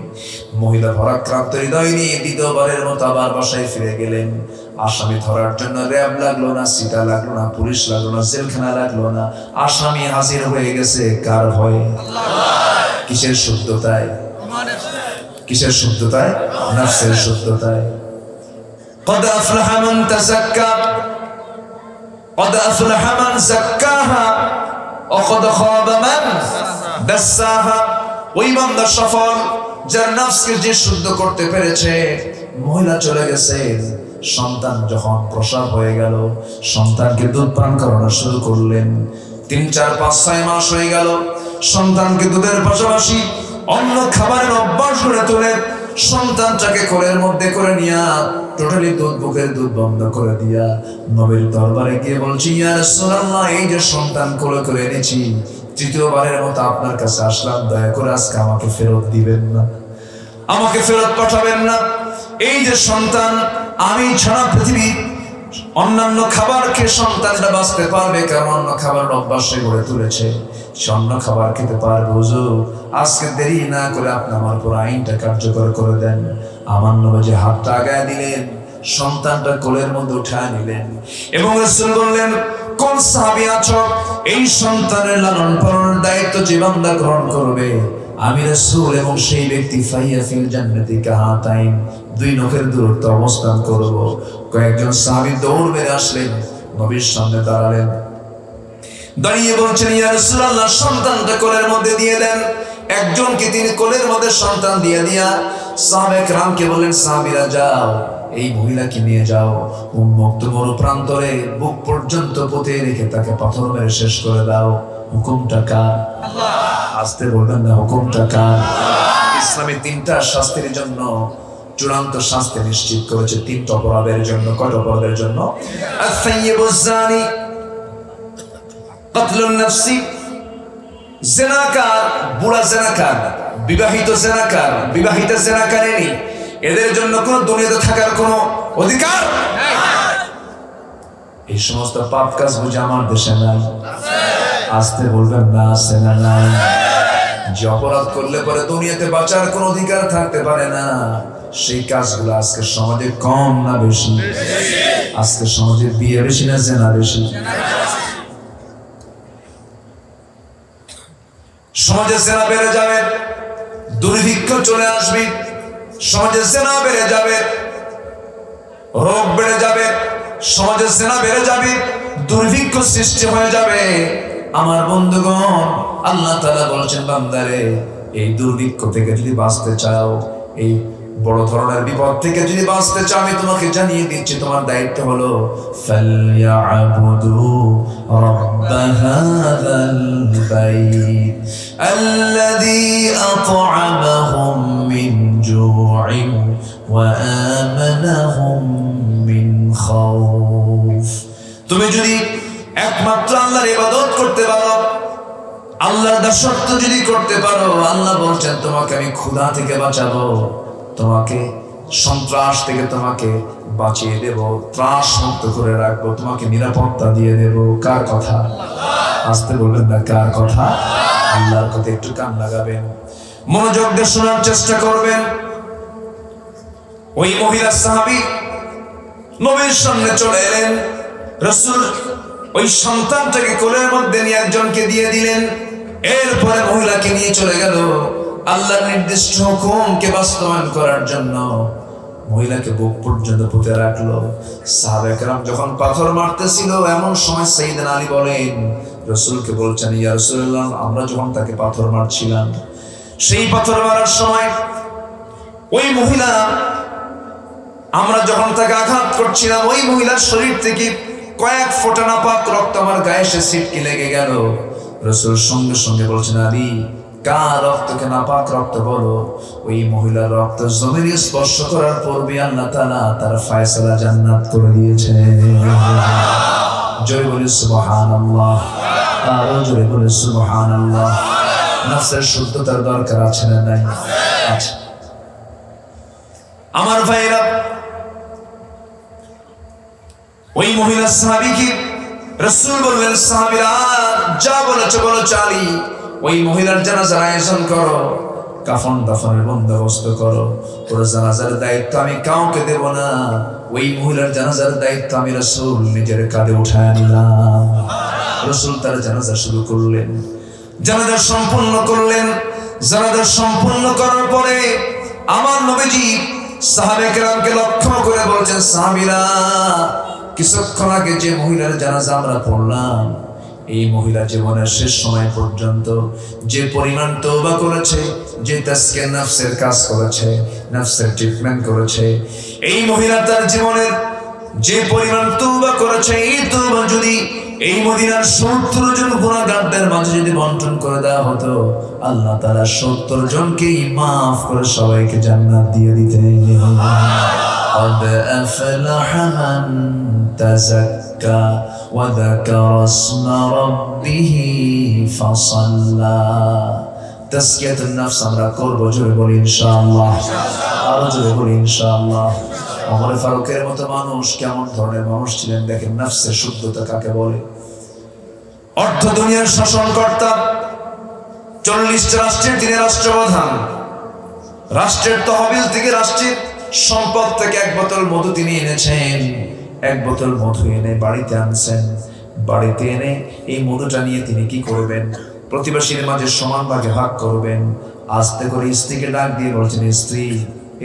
[SPEAKER 1] মহিলা ভরাক্রান্ত হৃদয় নিয়ে দ্বিতীয়বারের মতো আবার বাসায় ফিরে গেলেন। আসামি ধরার জন্য র‍্যাব লাগলো না, সিটা লাগলো না, পুলিশ লাগলো না, জেলখানা লাগলো না, আসামি হাজির হয়ে গেছে। কার ভয়ে? কিসের শুদ্ধতায়? কিসের শুদ্ধতায়? নফসের শুদ্ধতায়। قد أفلح من تزكى قد أفلح من زكاها وقد خاب من دساها। ওই বান্দা সফল যার নফসকে যে শুদ্ধ করতে পেরেছে। মহিলা চলে গেছে, সন্তান যখন প্রসব হয়ে গেল, সন্তানকে দুধ পান করানো শুরু করলেন। 3, 4, 5, 6 মাস হয়ে গেল, সন্তানকে দুধের পাশাপাশি অন্য খাবারের অভ্যাস করে তোলে। সন্তানটাকে কোলের মধ্যে করে নিয়া টোটালি বুকের দুধ বন্ধ করে দিয়া নবীর দরবারে গিয়ে বলছি, ইয়া রাসূলুল্লাহ, এই যে সন্তান কোলে করে এনেছি, 3য়বারের মতো আপনার কাছে আসলাম, দয়া করে আজকে আমাকে ফেরত দিবেন না, আমাকে ফেরত পাঠাবেন না। এই যে সন্তান, আমি ছাড়া পৃথিবী অন্যান্য খাবার খেয়ে সন্তানটা বাঁচতে পারবে, কারণ অন্য খাবার অভ্যাসে গড়ে তুলেছে, সে অন্য খাবার খেতে পারবে। হুজুর, আজকে দেরি না করে আপনি আমার উপর আইনটা কার্যকর করে দেন। আমার নবী হাতটা আগায় দিলেন, সন্তানটা কোলের মধ্যে উঠায় নিলেন এবং রাসূল বললেন, কোন সাহাবী আছো এই সন্তানের লালন পালনের দায়িত্ব যে বান্দা গ্রহণ করবে, আমি রাসূল এবং সেই ব্যক্তি ফাইয়া ফিল জান্নাতি কাহাতাইন, 2 নখের দূরত্ব অবস্থান করব। কয়েকজন সাহাবী দৌড় মেরে আসলেন, নবীর সামনে দাঁড়ালেন, দাঁড়িয়ে বলছেন, ইয়া রাসূলুল্লাহ, সন্তানটা কোলের মধ্যে দিয়ে দেন। একজনকে তিনি কোলের মধ্যে সন্তান দিয়ে দিয়া সাহাবায়ে কেরামকে বলেন, সাহাবীরা যাও, এই মহিলাকে নিয়ে যাও উন্মুক্ত মরু প্রান্তরে, বুক পর্যন্ত পুঁতে রেখে তাকে পাথর মেরে শেষ করে দাও। হুকুমটা কার? আল্লাহ। আসতে বলবেন না, হুকুমটা কার? ইসলামে 3টা শাস্তির জন্য চূড়ান্ত শাস্তি নিশ্চিত করেছে, 3টা অপরাধের জন্য। কয়টা অপরাধের জন্য? আস-সাইয়্যিবুজ জানি, কতলুন নাফসি, জিনাকার, বুড়া জিনাকার, বিবাহিত জিনাকার, বিবাহিতা জিনাকারিনী, এদের জন্য কোনো দুনিয়াতে থাকার কোনো অধিকার নেই। এই সমস্ত পাপ কাজ বুঝে আমার দেশে নাই? আসতে বলবেন না, আছে না নাই? যে অপরাধ করলে পরে দুনিয়াতে বাঁচার কোনো অধিকার থাকতে পারে না, সেই কাজগুলো আজকে সমাজে কম না বেশি? আজকে সমাজে বিয়ে বেশি না জেনা বেশি? সমাজে জেনা বেড়ে যাবে, দুর্ভিক্ষ চলে আসবে, সমাজে জেনা বেড়ে যাবে, রোগ বেড়ে যাবে, সমাজে জেনা বেড়ে যাবে, দুর্ভিক্ষ সৃষ্টি হয়ে যাবে। আমার বন্ধুগণ, আল্লাহ তাআলা বলেছেন, বান্দারে, এই দুর্ভিক্ষ থেকে যদি বাঁচতে চাও, এই বড় ধরনের বিপদ থেকে যদি বাঁচতে চাও, আমি তোমাকে জানিয়ে দিচ্ছি, তোমার দায়িত্ব হলো ফালইয়াবুদু রাব্ব হাযাল বাইত আল্লাযী আত'আমাহুম মিন জু'ইন ওয়া আমানাহুম মিন খাউফ। তুমি যদি একমাত্র আল্লাহর ইবাদত করতে পারো, আল্লাহর দাসত্ব যদি করতে পারো, আল্লাহ বলছেন তোমাকে আমি ক্ষুধা থেকে বাঁচাবো, তোমাকে সন্ত্রাস থেকে তোমাকে বাঁচিয়ে দেব, ত্রাস মুক্ত করে রাখবো, তোমাকে নিরাপত্তা দিয়ে দেব। কার কথা? আসতে বলবেন না, কার কথা? আল্লাহর কথা। একটু কান লাগাবেন, মনোযোগ দিয়ে শোনার চেষ্টা করবেন। ওই মহিলা সাহাবী নবীর সামনে চলে এলেন, রাসূল ওই সন্তানটাকে কোলের মধ্যে নিয়ে একজনকে দিয়ে দিলেন, এরপরে মহিলাকে নিয়ে চলে গেল আল্লাহর নির্দিষ্ট হুকুমকে বাস্তবায়ন করার জন্য। মহিলাকে বুক পর্যন্ত পুঁতে রাখলো। সাহাবায়ে কেরাম যখন পাথর মারতেছিল, এমন সময় সাইয়েদনা আলী বলেন, রাসূলকে বলছেন, ইয়া রাসূলুল্লাহ, আমরা যখন তাকে পাথর মারছিলাম, সেই পাথর মারার সময় ওই মহিলা, আমরা যখন তাকে আঘাত করছিলাম, ওই মহিলার শরীর থেকে কয়েক ফোঁটা নাপাক রক্ত আমার গায়ে এসে ছিটকে লেগে গেল। রাসূল সঙ্গে সঙ্গে বলছেন, আলী, কার রক্তকে নাপাক রক্ত বলো? ওই মহিলার রক্ত জমিনে স্পর্শ করার পূর্বে আল্লাহ তাআলা তার ফয়সালা জান্নাত করে দিয়েছে। জয় বলে সুবহানাল্লাহ, আরো জয় বলে সুবহানাল্লাহ। নফসের শুদ্ধতার দরকার আছে না নাই? আছে। আমার ভাইরা, ওই মহিলা সাহাবীকে রাসূল বললেন, সাহাবীরা যা বলেছে বলো, চালি ওই মহিলার জানাজার আয়োজন করো, কাফন দাফনের বন্দোবস্ত করো। ওর জানাজার দায়িত্ব আমি কাউকে দেব না, ওই মহিলার জানাজার দায়িত্ব আমি রাসূল নিজের কাঁধে উঠায় নিলাম। রাসূল তার জানাজা শুরু করলেন, জানাজা সম্পূর্ণ করলেন। জানাজা সম্পূর্ণ করার পরে আমার নবীজি সাহাবায়ে কেরামকে লক্ষ্য করে বলছেন, সাহাবীরা, কিছুক্ষণ আগে যে মহিলার জানাজা আমরা পড়লাম, এই মহিলা জীবনের শেষ সময় পর্যন্ত যে পরিমাণ তওবা করেছে, যে তাসকিয়া নফসের কাজ করেছে, নফসের ট্রিটমেন্ট করেছে, এই মহিলা তার জীবনের যে পরিমাণ তওবা করেছে, এই তওবা যদি এই মদিনার 70 জন গুনাহগারদের মাঝে যদি বন্টন করে দেওয়া হতো, আল্লাহ তাআলা 70 জনকেই মাফ করে সবাইকে জান্নাত দিয়ে দিতেন। قد أفلح من تزكى وذكر اسم ربه فصلى। তাসকিয়াতুন নফস আমরা করব, জোরে বলি ইনশাআল্লাহ, আরো জোরে বলি ইনশাআল্লাহ। ওমর ফারুকের মতো মানুষ কেমন ধরনের মানুষ ছিলেন দেখেন। নফসের শুদ্ধতা কাকে বলে? অর্ধ দুনিয়ার শাসনকর্তা, 40টা রাষ্ট্রের তিনি রাষ্ট্রপ্রধান। রাষ্ট্রের তহবিল থেকে, রাষ্ট্রের সম্পদ থেকে 1 বোতল মধু তিনি এনেছেন। 1 বোতল মধু এনে বাড়িতে আনছেন। বাড়িতে এনে এই মধুটা নিয়ে তিনি কি করবেন? প্রতিবেশীর মাঝে সমান ভাগে ভাগ করবেন। আস্তে করে স্ত্রীকে ডাক দিয়ে বলছেন, স্ত্রী,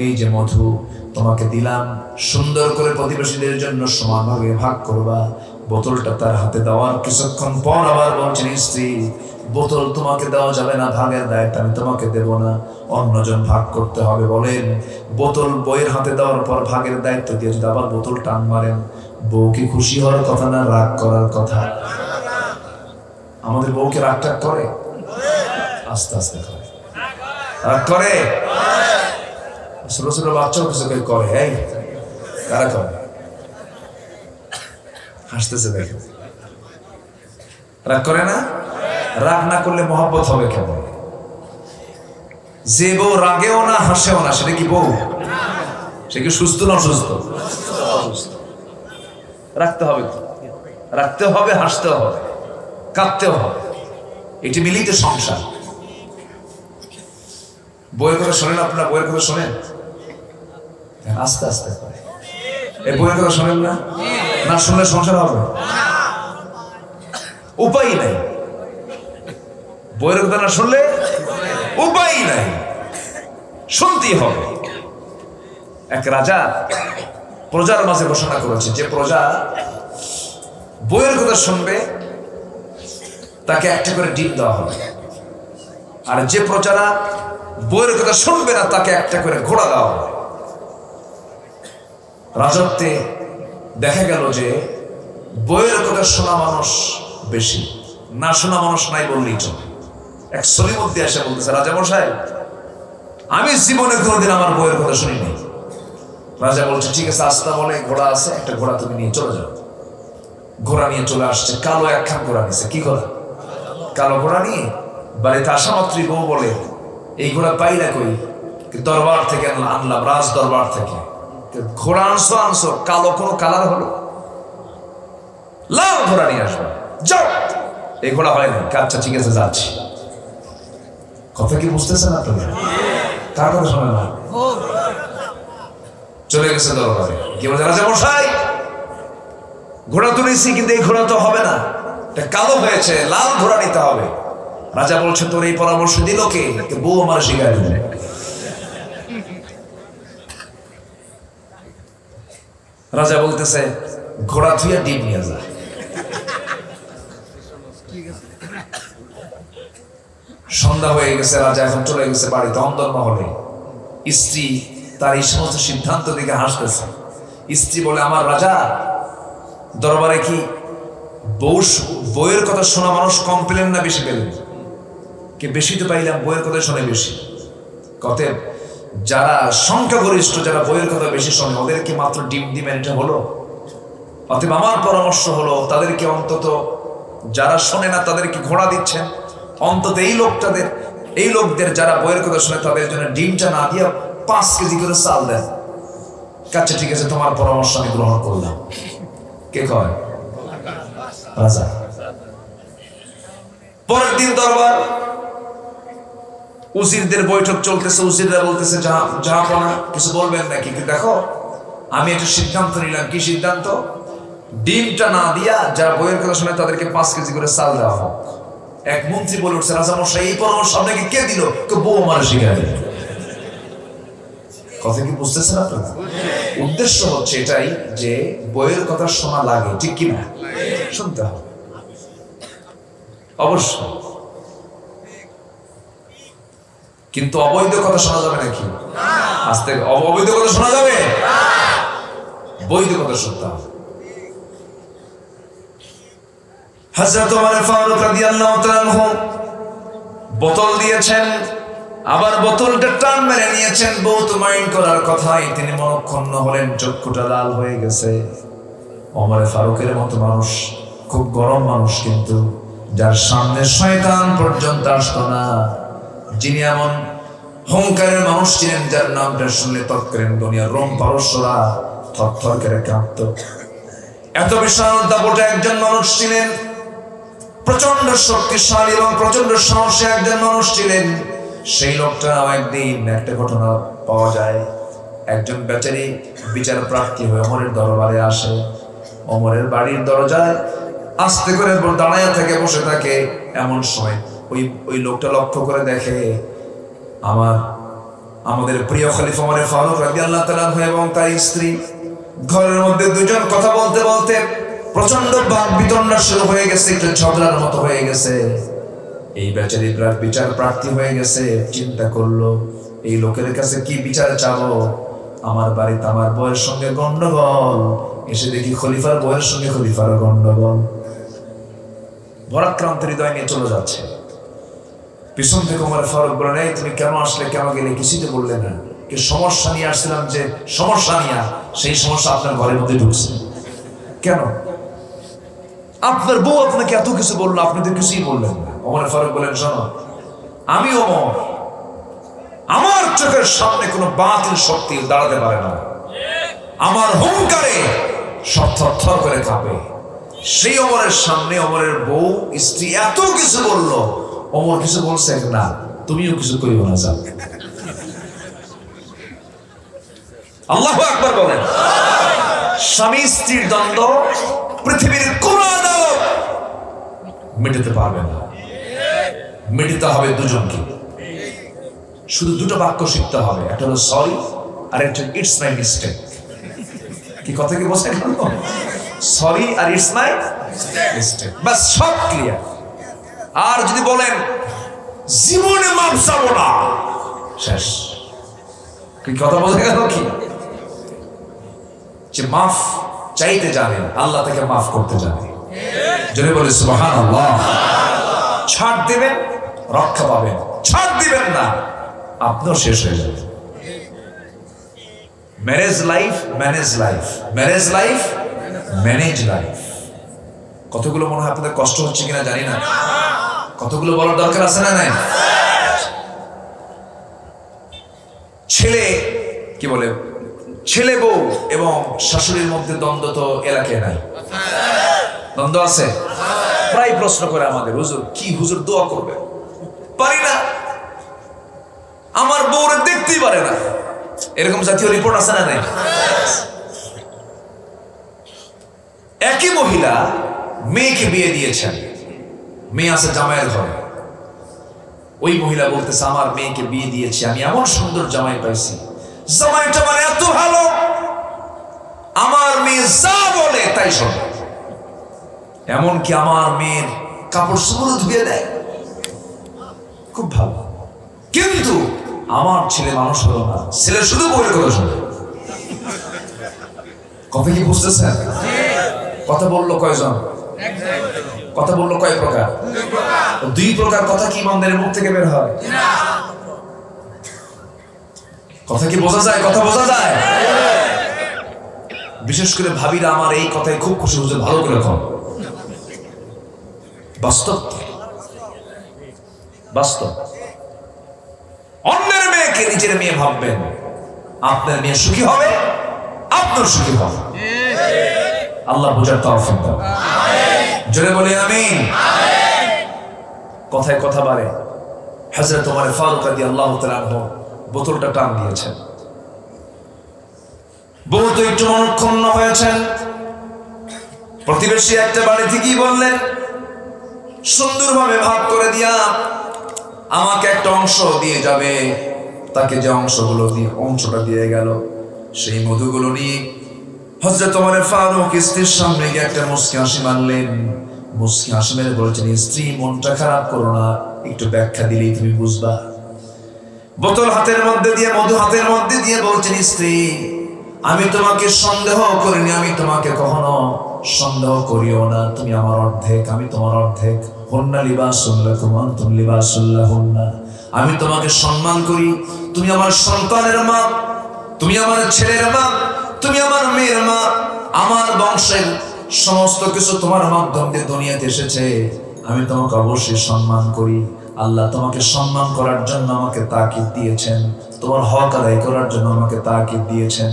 [SPEAKER 1] এই যে মধু তোমাকে দিলাম, সুন্দর করে প্রতিবেশীদের জন্য সমান ভাগে ভাগ করবা। বোতলটা তার হাতে দেওয়ার কিছুক্ষণ পর আবার বলছেন, স্ত্রী, বোতল তোমাকে দেওয়া যাবে না, ভাগের দায়িত্ব আমি তোমাকে দেব না, অন্যজন ভাগ করতে হবে। বলেন, বোতল বইয়ের হাতে দেওয়ার পর ভাগের দায়িত্ব দিয়ে যদি আবার বোতল টান মারেন, বউ কি খুশি হওয়ার কথা না রাগ করার কথা? আমাদের বউকে রাগ টাগ করে? আস্তে আস্তে করে। রাগ করে? ছোট ছোট বাচ্চাও কিছু করে। এই কারা করে? হাসতেছে দেখে। রাগ করে না? রাগ না করলে মহব্বত হবে কেমন? যে বউ রাগেও না হাসেও না, সেটা কি বউ? সে কি সুস্থ না অসুস্থ? রাখতে হবে, রাখতে হবে, হাসতেও হবে, কাঁদতেও হবে। এটি মিলিত সংসার। বইয়ের কথা শোনেন আপনারা? বইয়ের কথা শোনেন? আস্তে আস্তে করে। এই বইয়ের কথা শোনেন না? না শুনলে সংসার হবে? উপায় নাই। বইয়ের কথা না শুনলে উপায় নাই, শুনতেই হবে। এক রাজা প্রজার মাঝে ঘোষণা করেছে, যে প্রজা বইয়ের কথা শুনবে তাকে একটা করে ডিম দেওয়া হবে, আর যে প্রজারা বইয়ের কথা শুনবে না তাকে একটা করে ঘোড়া দেওয়া হবে। রাজত্বে দেখা গেল যে বইয়ের কথা শোনা মানুষ বেশি, না শোনা মানুষ নাই বললেই চলে। এক সলিমুদ্দি এসে বলতেছে, রাজা মশাই, আমি জীবনে কোনোদিন আমার বইয়ের কথা শুনিনি। রাজা বলছে, ঠিক আছে, আস্তা বলে ঘোড়া আছে, একটা ঘোড়া তুমি নিয়ে চলে যাও। ঘোড়া নিয়ে চলে আসছে, কালো একখান ঘোড়া নিছে। কি ঘোড়া? কালো ঘোড়া নিয়ে বাড়িতে আসা মাত্রই বউ বলে, এই ঘোড়া পাইলা কই? দরবার থেকে আনলাম, রাজ দরবার থেকে। ঘোড়া আনছো আনছো, কালো কোনো কালার হলো? লাল ঘোড়া নিয়ে আসবো, যাও। এই ঘোড়া হয় না। আচ্ছা ঠিক আছে, যাচ্ছি। কথা কি বুঝতেছেন আপনারা? কার কথা শোনে না? চলে গেছে দরবারে। কি বলছে, রাজা মশাই, ঘোড়া তুলেছি কিন্তু এই ঘোড়া তো হবে না, এটা কালো হয়েছে, লাল ঘোড়া নিতে হবে। রাজা বলছে, তোর এই পরামর্শ দিল কে? বউ আমার শিখায় দিল। রাজা বলতেছে ঘোড়া থুইয়া ডিম নিয়ে যা। সন্ধ্যা হয়ে গেছে, রাজা এখন চলে গেছে বাড়িতে অন্দরমহলে। স্ত্রী তার এই সমস্ত সিদ্ধান্ত দিকে হাসতেছে। স্ত্রী বলে, আমার রাজা, দরবারে কি বউয়ের কথা শোনা মানুষ কম পেলেন না বেশি পেলেন? কি বেশি তো পাইলাম, বইয়ের কথা শোনে বেশি। অতএব যারা সংখ্যাগরিষ্ঠ, যারা বইয়ের কথা বেশি শোনে, ওদেরকে মাত্র ডিম দিবেন, এটা হলো? অতএব আমার পরামর্শ হলো, তাদেরকে অন্তত, যারা শোনে না তাদেরকে ঘোড়া দিচ্ছেন, অন্তত এই লোকদের যারা বইয়ের কথা শোনে তাদের জন্য ডিমটা না দিয়ে 5 কেজি করে চাল দেন। আচ্ছা ঠিক আছে, তোমার পরামর্শ আমি গ্রহণ করলাম। কে কয়? রাজা। পরের দিন দরবার, উজিরদের বৈঠক চলতেছে। উজিররা বলতেছে, জাহাপনা কিছু বলবেন নাকি? দেখো, আমি একটা সিদ্ধান্ত নিলাম। কি সিদ্ধান্ত? ডিমটা না দিয়া যারা বইয়ের কথা শোনে তাদেরকে 5 কেজি করে চাল দেওয়া হোক। এক মন্ত্রী বলে উঠছে, রাজা মশাই, এই পরামর্শ আপনাকে কে দিল? বউ আমার শিখা দিল। কথা কি বুঝতেছেন আপনারা? উদ্দেশ্য হচ্ছে এটাই যে বইয়ের কথা শোনা লাগে, ঠিক কিনা? শুনতে হবে অবশ্য, কিন্তু অবৈধ কথা শোনা যাবে নাকি? আস্তে অবৈধ কথা শোনা যাবে, বৈধ কথা শুনতে হবে। হযরত ওমর ফারুক রাদিয়াল্লাহু তাআলা আনহু বোতল দিয়েছেন, আবার বোতলটা টান মেরে নিয়েছেন। বউ তো মাইন্ড করার কথাই, তিনি মনক্ষুণ্ণ হলেন, চক্ষুটা লাল হয়ে গেছে। ওমর ফারুকের মতো মানুষ, খুব গরম মানুষ, কিন্তু যার সামনে শয়তান পর্যন্ত আসতো না, যিনি এমন হুঙ্কারের মানুষ ছিলেন, যার নামটা শুনলে তৎকালীন দুনিয়ার রোম পারস্যরা থরথর করে কাঁপতো। এত বিশাল দাপটে একজন মানুষ ছিলেন, প্রচন্ড শক্তিশালী এবং প্রচন্ড সাহসী একজন মানুষ ছিলেন। সেই লোকটা একদিন একটা ঘটনা পাওয়া যায়, একজন বেচারি বিচার প্রার্থী হয়ে ওমরের দরবারে আসে। ওমরের বাড়ির দরজায় আস্তে করে দাঁড়ায় থাকে, বসে থাকে। এমন সময় ওই লোকটা লক্ষ্য করে দেখে আমাদের প্রিয় খলিফা ওমর ফারুক রাদিয়াল্লাহু তাআলা এবং তার স্ত্রী ঘরের মধ্যে দুজন কথা বলতে বলতে প্রচন্ড বাক বিতণ্ডা শুরু হয়ে গেছে, একটু ঝগড়ার মতো হয়ে গেছে। এই বেচারি বিচার প্রার্থী হয়ে গেছে। চিন্তা করলো, এই লোকের কাছে কি বিচার চাবো? আমার বাড়িতে আমার বউয়ের সঙ্গে গন্ডগোল, এসে দেখি খলিফার বউয়ের সঙ্গে খলিফার গন্ডগোল। ভরাক্রান্ত হৃদয় নিয়ে চলে যাচ্ছে। পিছন থেকে ওমর ফারুক বলেন, এই তুমি কেন আসলে, কেন গেলে? কিছুই তো বললে না। কি সমস্যা নিয়ে আসছিলাম, যে সমস্যা নিয়ে, সেই সমস্যা আপনার ঘরের মধ্যে ঢুকছে কেন? আপনার বউ আপনাকে এত কিছু বললো, আপনি তো কিছুই বললেন না। ওমর ফারুক বলেন, শোনো, আমি ওমর, আমার চোখের সামনে কোনো বাতিল শক্তি দাঁড়াতে পারে না। আমার হুঙ্কারে সব থরথর করে কাঁপে। সেই ওমরের সামনে ওমরের বউ স্ত্রী এত কিছু বললো, ওমর কিছু বলছে না, তুমিও কিছু করিও না, যাও। আল্লাহু আকবার বলেন। স্বামী স্ত্রীর দ্বন্দ্ব পৃথিবীর কোন আদালত মেটাতে পারবে না। মেটাতে হবে দুজনকে। শুধু দুটো বাক্য শিখতে হবে, একটা হলো সরি, আর একটা ইটস মাই মিস্টেক। কি কথা কি বলছেন? সরি আর ইটস মাই মিস্টেক, বাস, সব ক্লিয়ার। আর যদি বলেন জীবনে মাপ চাবো না, শেষ। কি কথা বলতে গেল? কি যে মাফ চাইতে জানেন, আল্লাহ তাকে মাফ করতে জানে। যদি বলে সুবহানাল্লাহ। ছাড় দিবেন, রক্ষা পাবেন। ছাড় দিবেন না, আপনিও শেষ হয়ে যাবেন। Marriage life, manage life, marriage life, manage life. কতগুলো মনে হয় আপনাদের কষ্ট হচ্ছে কিনা জানি না, কতগুলো বলার দরকার আছে না? নাই? ছেলে কি বলে, ছেলে বউ এবং শাশুড়ির মধ্যে দ্বন্দ্ব তো এলাকায় নাই, দ্বন্দ্ব আছে। প্রায় প্রশ্ন করে আমাদের, হুজুর কি, হুজুর দোয়া করবে, পারি না, আমার বউরে দেখতেই পারে না, এরকম জাতীয় রিপোর্ট আছে না? নাই? একই মহিলা মেয়েকে বিয়ে দিয়েছেন, মেয়ে আছে জামাইয়ের ঘরে। ওই মহিলা বলতেছে, আমার মেয়েকে বিয়ে দিয়েছি, আমি এমন সুন্দর জামাই পাইছি, জামাইটা মানে এত ভালো, আমার মেয়ে যা বলে তাই শোনে, এমনকি আমার মেয়ের কাপড় চোপড় ধুয়ে দেয়, খুব ভালো। কিন্তু আমার ছেলে মানুষ হলো না, ছেলে শুধু বইয়ের কথা শোনে। কথা কি বুঝতেছেন? কথা বললো কয়জন? কথা বললো কয় প্রকার? দুই প্রকার কথা কি ইমানদারের মুখ থেকে বের হয়? কথা কি বোঝা যায়? কথা বোঝা যায়? বিশেষ করে ভাবিরা আমার এই কথায় খুব খুশি হচ্ছে, ভালো করে কম। বাস্তব বাস্তব। অন্যের মেয়েকে নিজের মেয়ে ভাববেন, আপনার মেয়ে সুখী হবে, আপনার সুখী হবে। আল্লাহ বোঝার তৌফিক দাও। জোরে বলি আমিন। কথায় কথা বাড়ে। হযরত ওমর ফারুক রাদিয়াল্লাহু তাআলা আনহু বোতলটা টান দিয়েছেন, বহুত একটু মনক্ষুণ্ণ হয়েছেন। প্রতিবেশী একটা বাড়ি থেকেই বললেন, সুন্দরভাবে ভাগ করে দিয়া আমাকে একটা অংশ দিয়ে যাবে। তাকে যে অংশটা দিয়ে গেল, সেই মধুগুলো নিয়ে হযরত ওমর ফারুক স্ত্রীর সামনে গিয়ে একটা মুচকি হাসি মারলেন। মুচকি হাসি মেরে বলেছেন, স্ত্রী মনটা খারাপ করো না, একটু ব্যাখ্যা দিলেই তুমি বুঝবা। বোতল হাতের মধ্যে দিয়ে, মধু হাতের মধ্যে দিয়ে বলছেন, স্ত্রী আমি তোমাকে সন্দেহ করিনি, আমি তোমাকে কখনো সন্দেহ করিও না। তুমি আমার অর্ধেক, আমি তোমার অর্ধেক। হুন্না লিবাসুল লাকুম ওয়া আনতুম লিবাসুল লাহুন্না। আমি তোমাকে সম্মান করি, তুমি আমার সন্তানের মা, তুমি আমার ছেলের মা, তুমি আমার মেয়ের মা। আমার বংশের সমস্ত কিছু তোমার মাধ্যম দিয়ে দুনিয়াতে এসেছে, আমি তোমাকে অবশ্যই সম্মান করি। আল্লাহ তোমাকে সম্মান করার জন্য আমাকে তাকিদ দিয়েছেন, তোমার হক আদায় করার জন্য আমাকে তাকিদ দিয়েছেন।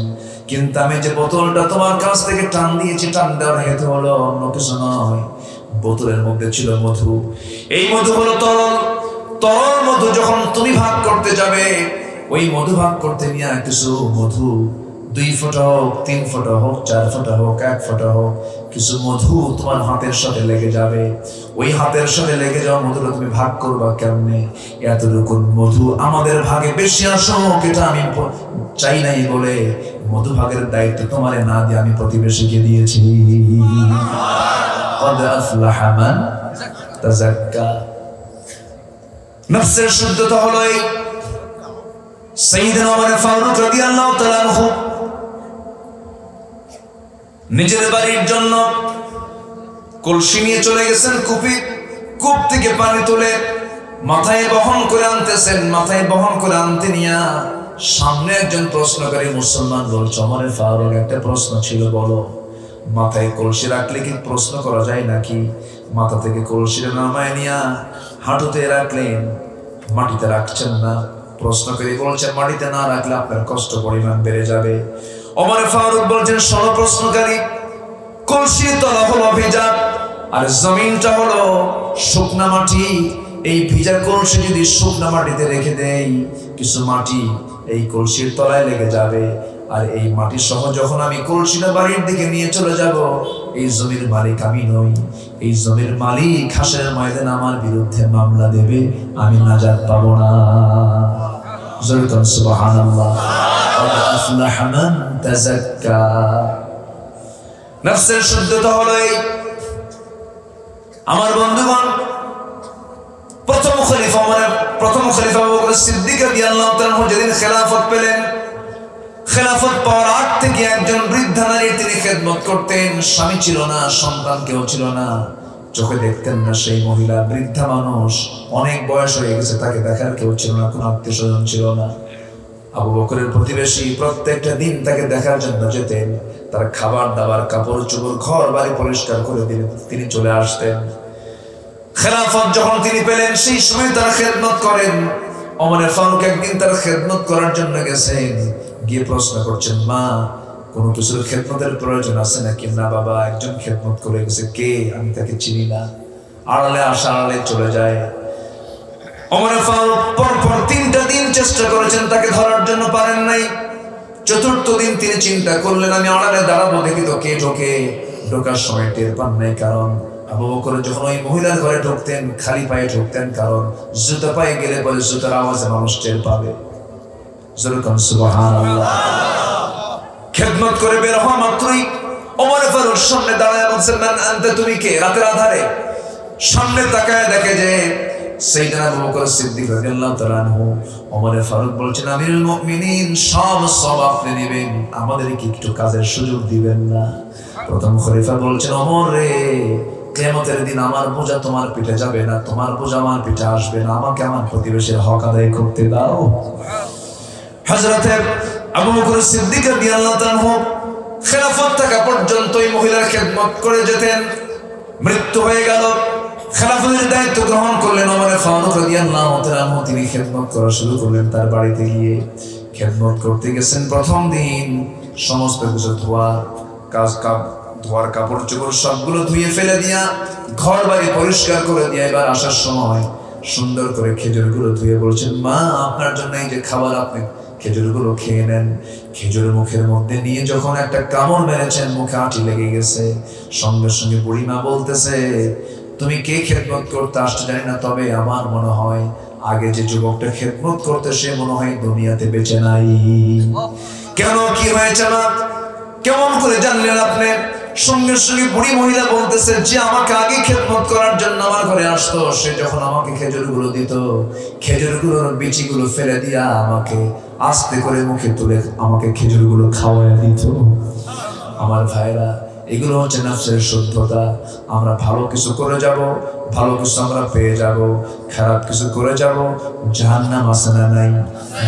[SPEAKER 1] কিন্তু আমি যে বোতলটা তোমার কাছ থেকে টান দিয়েছি, টান দেওয়ার হেতু হলো অন্য কিছু নয়। বোতলের মধ্যে ছিল মধু। এই মধু হলো তরল। তরল মধু যখন তুমি ভাগ করতে যাবে, ওই মধু ভাগ করতে নিয়ে কিছু মধু 2 ফোঁটা হোক, 3 ফোঁটা হোক, 4 ফোঁটা হোক, 1 ফোঁটা হোক, কিছু মধু তোমার হাতের সাথে লেগে যাবে। ওই হাতের সাথে লেগে যাওয়া মধুটা তুমি ভাগ করবা কেমনে? এতটুকু মধু আমাদের ভাগে বেশি আসুক, এটা আমি চাই নাই বলে মধু ভাগের দায়িত্ব তোমারে না দিয়ে আমি প্রতিবেশীকে দিয়েছি। قد أفلح من تزكى। নফসের শুদ্ধতা হলো এই। সাইয়েদনা ওমর ফারুক রাদিয়াল্লাহু তাআলা আনহু নিজের বাড়ির জন্য কলসি নিয়ে চলে গেছেন, কূপ থেকে পানি তুলে মাথায় বহন করে আনতেছেন। মাথায় বহন করে আনতে নিয়া সামনে একজন প্রশ্নকারী মুসলমান বলছে, ওমর ফারুক একটা প্রশ্ন ছিল, বলো। মাথায় কলসি রাখলে কি প্রশ্ন করা যায় নাকি? মাথা থেকে কলসিটা নামায় নিয়া হাঁটুতে রাখলেন, মাটিতে রাখছেন না। প্রশ্নকারী বলছেন, মাটিতে না রাখলে আপনার কষ্ট পরিমাণ বেড়ে যাবে। ওমর ফারুক বলছেন, শোনো প্রশ্নকারী, কলসির তলা হলো ভিজা আর জমিনটা হলো শুকনা মাটি। এই ভিজা কলসি যদি শুকনা মাটিতে রেখে দেই, কিছু মাটি এই কলসির তলায় লেগে যাবে। আর এই মাটি সহ যখন আমি কলসিটা বাড়ির দিকে নিয়ে চলে যাব, এই জমির মালিক আমি নই। এই জমির মালিক হাসরের ময়দানে আমার বিরুদ্ধে মামলা দেবে, আমি নাজাত পাবো না। জোরে সুবহানাল্লাহ। قد أفلح من تزكى। নফসের শুদ্ধতা হলো এই। আমার বন্ধুগণ, প্রথম খলিফা আবু বকর সিদ্দিক রাদিয়াল্লাহু তাআলা যেদিন খেলাফত পেলেন, খেলাফত পাওয়ার আগ থেকে একজন বৃদ্ধা নারীর তিনি খেদমত করতেন। স্বামী ছিল না, সন্তান কেউ ছিল না, চোখে দেখতেন না সেই মহিলা। বৃদ্ধা মানুষ, অনেক বয়স হয়ে গেছে, তাকে দেখার কেউ ছিল না, কোনো আত্মীয় স্বজন ছিল না। আবু বকরের প্রতিবেশী প্রত্যেকটা দিন তাকে দেখার জন্য যেতেন। তার খাবার দাবার, কাপড় চোপড়, ঘর বাড়ি পরিষ্কার করে তিনি চলে আসতেন। খেলাফত যখন তিনি পেলেন, সেই সময় তারা খেদমত করেন। ওমর ফারুক একদিন তার খেদমত করার জন্য গেছেন, গিয়ে প্রশ্ন করছেন, মা কোনো কিছুর খেদমতের প্রয়োজন আছে নাকি? না বাবা, একজন খেদমত করে গেছে। কে? আমি তাকে চিনি না। আড়ালে আসা, আড়ালে চলে যায়। ওমর ফারুক পরপর 3টা দিন চেষ্টা করেছেন, তাকে ধরার জন্য পারেন নাই। 4র্থ দিন তিনি চিন্তা করলেন, আমি আড়ালে দাঁড়াবো, দেখি তো কে ঢোকে। ঢোকার সময় টের পান নাই, কারণ আবু বকর যখন ওই মহিলার ঘরে ঢুকতেন খালি পায়ে ঢুকতেন, কারণ জুতা পায়ে গেলে পরে জুতার আওয়াজে মানুষ টের পাবে। সুবহানাল্লাহ। খেদমত করে বের হওয়া মাত্রই ওমর ফারুক সামনে দাঁড়ায় বলছেন, মান আনতা, তুমি কে? রাতের আধারে সামনে তাকায় দেখে যে সাইয়েদনা আবু বকর সিদ্দিক রাদিয়াল্লাহু তাআলা আনহু। ওমর ফারুক বলছেন, আমিরুল মুমিনিন, সব আপনি নেবেন, আমাদেরকে একটু কাজের সুযোগ দিবেন না? প্রথম খলিফা বলছেন, ওমর রে, কিয়ামতের দিন আমার বোঝা তোমার পিঠে যাবে না, তোমার বোঝা আমার পিঠে আসবে না, আমাকে আমার প্রতিবেশীর হক আদায় করতে দাও। হযরতে আবু বকর সিদ্দিক রাদিয়াল্লাহু তাআলা আনহু খেলাফত থাকা পর্যন্ত এই মহিলার খেদমত করে যেতেন। মৃত্যু হয়ে গেল, খেলাফতের দায়িত্ব গ্রহণ করলেন ওমর ফারুক রাদিয়াল্লাহু তাআলা আনহু। তিনি খেদমত করা শুরু করলেন। তার বাড়িতে গিয়ে খেদমত করতে গেছেন। প্রথম দিন সমস্ত কিছু ধোয়ার কাপড় চোপড় সবগুলো ধুয়ে ফেলে দিয়া, ঘর বাড়ি পরিষ্কার করে দিয়া, এবার আসার সময় সুন্দর করে খেজুরগুলো ধুয়ে বলছেন, মা, আপনার জন্য এই যে খাবার, আপনি খেজুরগুলো খেয়ে নেন। খেজুরের মুখের মধ্যে নিয়ে যখন একটা কামড় মেরেছেন, মুখে আঁটি লেগে গেছে। সঙ্গে সঙ্গে বুড়িমা বলতেছে, তুমি কে খেদমত করতে আসতে জানি না, তবে আমার মনে হয় আগে যে যুবকটা খেদমত করতে সে মনে হয় দুনিয়াতে বেঁচে নাই। কেন, কি হয়েছে মা? কেমন করে জানলেন আপনি? সঙ্গে সঙ্গে বুড়ি মহিলা বলতেছে, যে আমাকে আগে খেদমত করার জন্য আমার ঘরে আসতো, সে যখন আমাকে খেজুরগুলো দিত, খেজুরগুলোর বিচিগুলো ফেলে দিয়া আমাকে আস্তে করে মুখে তুলে আমাকে খেজুরগুলো খাওয়ায় দিত। আমার ভাইরা, এগুলো হচ্ছে নফসের শুদ্ধতা। আমরা ভালো কিছু করে যাব, ভালো কিছু আমরা পেয়ে যাব, খারাপ কিছু করে যাব, জাহান্নাম আছে না নাই?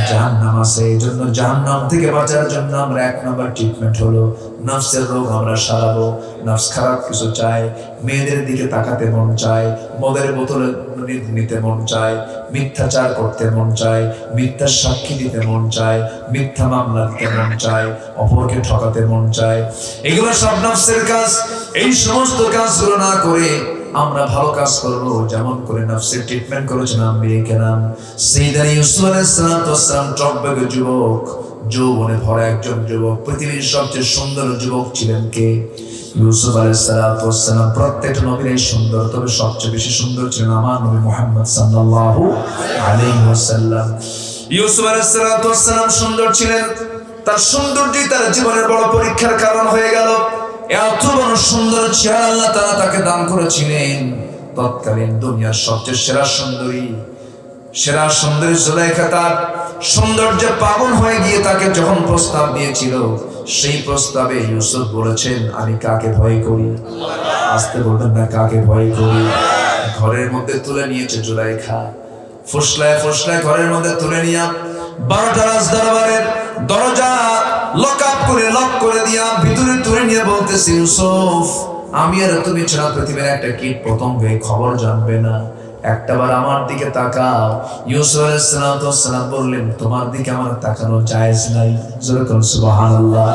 [SPEAKER 1] জাহান্নাম আছে। এই জন্য জাহান্নাম থেকে বাঁচার জন্য আমরা 1 নম্বর ট্রিটমেন্ট হলো নফসের রোগ আমরা সারাবো। নফস খারাপ কিছু চায়, মেয়েদের দিকে তাকাতে মন চায়, মদের বোতলে নিতে মন চায়, মিথ্যাচার করতে মন চায়, মিথ্যা সাক্ষী দিতে মন চায়, মিথ্যা মামলা দিতে মন চায়, অপরকে ঠকাতে মন চায়। এগুলো সব নফসের কাজ। এই সমস্ত কাজগুলো না করে আমরা ভালো কাজ করবো। যেমন করে নফসের ট্রিটমেন্ট করেছেন আম্বিয়া কেরাম। সাইয়েদনা ইউসুফ আলাইহিস সালাম টকবগ যুবক, যৌবনে ভরা একজন যুবক। পৃথিবীর সবচেয়ে সুন্দর যুবক ছিলেন কে? ইউসুফ আলাইহিস সালাম। প্রত্যেকটা নবীর সুন্দর, তবে সবচেয়ে বেশি সুন্দর ছিলেন আমার নবী মুহাম্মদ সাল্লাল্লাহু আলাইহি ওয়াসাল্লাম। ইউসুফ আলাইহিস সালাম সুন্দর ছিলেন। তার সৌন্দর্যই তার জীবনের বড় পরীক্ষার কারণ হয়ে গেল। এত বড় সুন্দর চেহারা আল্লাহ তাআলা তাকে দান করেছিলেন। তৎকালীন দুনিয়ার সবচেয়ে সেরা সুন্দরী জুলাইখা তার সৌন্দর্যে পাগল হয়ে গিয়ে তাকে যখন প্রস্তাব দিয়েছিল, সেই প্রস্তাবে ইউসুফ বলেছেন, আমি কাকে ভয় করি? আসতে বলবেন না, কাকে ভয় করি? ঘরের মধ্যে তুলে নিয়েছে জুলাইখা, ফুসলায় ঘরের মধ্যে তুলে নিয়ে 12টা রাজদরবারের দরজা লক করে দিয়া ভিতরে তুলে নিয়ে বলতেছে, ইউসুফ, আমি আর তুমি ছাড়া পৃথিবীর একটা কীট পতঙ্গ এই খবর জানবে না, একটাবার আমার দিকে তাকাও। ইউসুফ আলাইহিস সালাম বললেন, তোমার দিকে আমার তাকানো জায়েজ নাই। যেরকম সুবহানাল্লাহ,